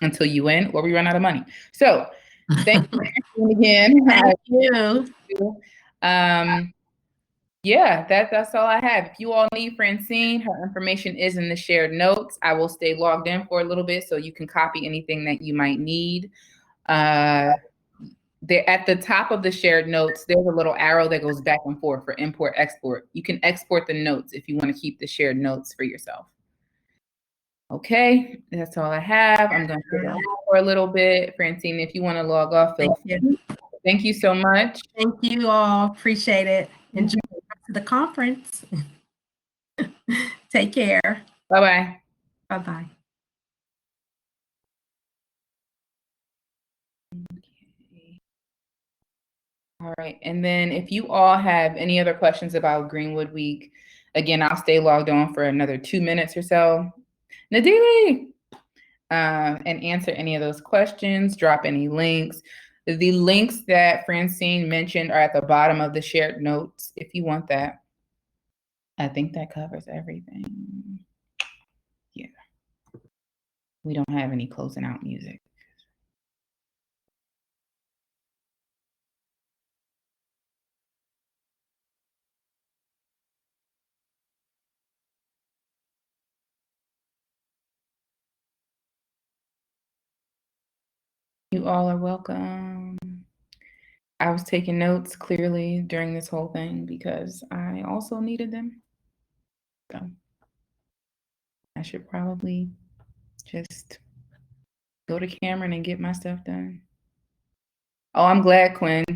until you win or we run out of money. So thank you again. Thank you. Yeah, that's all I have. If you all need Francine, her information is in the shared notes. I will stay logged in for a little bit so you can copy anything that you might need. There at the top of the shared notes, there's a little arrow that goes back and forth for import, export. You can export the notes if you want to keep the shared notes for yourself. Okay, that's all I have. I'm going to sit down for a little bit. Francine, if you want to log off, feel free. Thank you so much. Thank you all. Appreciate it. Enjoy the conference. Take care. Bye-bye. Bye-bye. Okay. All right. And then if you all have any other questions about Greenwood Week, again, I'll stay logged on for another 2 minutes or so. Nadili! And answer any of those questions, drop any links. The links that Francine mentioned are at the bottom of the shared notes if you want that. I think that covers everything. Yeah. We don't have any closing out music. You all are welcome. I was taking notes clearly during this whole thing because I also needed them. So I should probably just go to Cameron and get my stuff done. Oh, I'm glad, Quinn.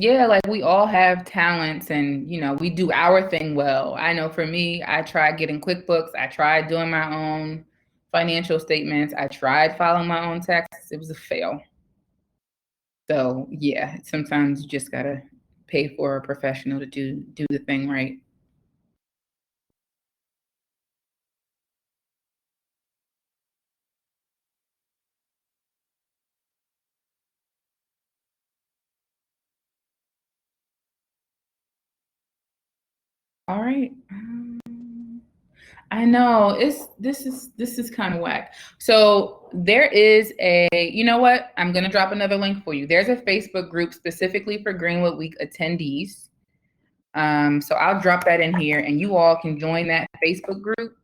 Yeah, like we all have talents and, you know, we do our thing well. I know for me, I tried getting QuickBooks. I tried doing my own financial statements. I tried filing my own taxes. It was a fail. So yeah, sometimes you just gotta pay for a professional to do the thing right. All right. I know this is kind of whack. So there is a, you know what? I'm gonna drop another link for you. There's a Facebook group specifically for Greenwood Week attendees. So I'll drop that in here, and you all can join that Facebook group,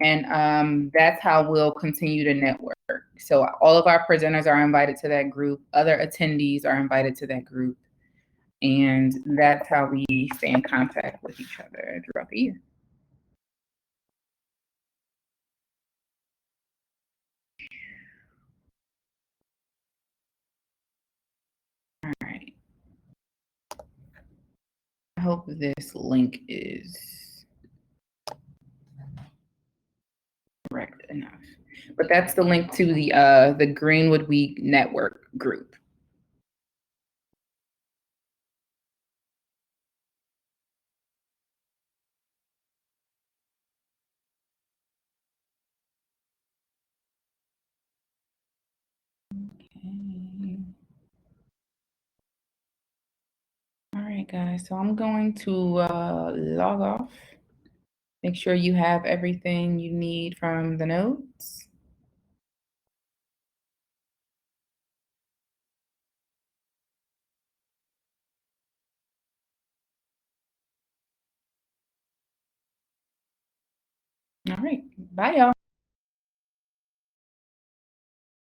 and that's how we'll continue to network. So all of our presenters are invited to that group. Other attendees are invited to that group, and that's how we stay in contact with each other throughout the year. All right. I hope this link is correct enough. But that's the link to the Greenwood Week network group. Okay. All right, guys. So I'm going to log off. Make sure you have everything you need from the notes. All right. Bye, y'all.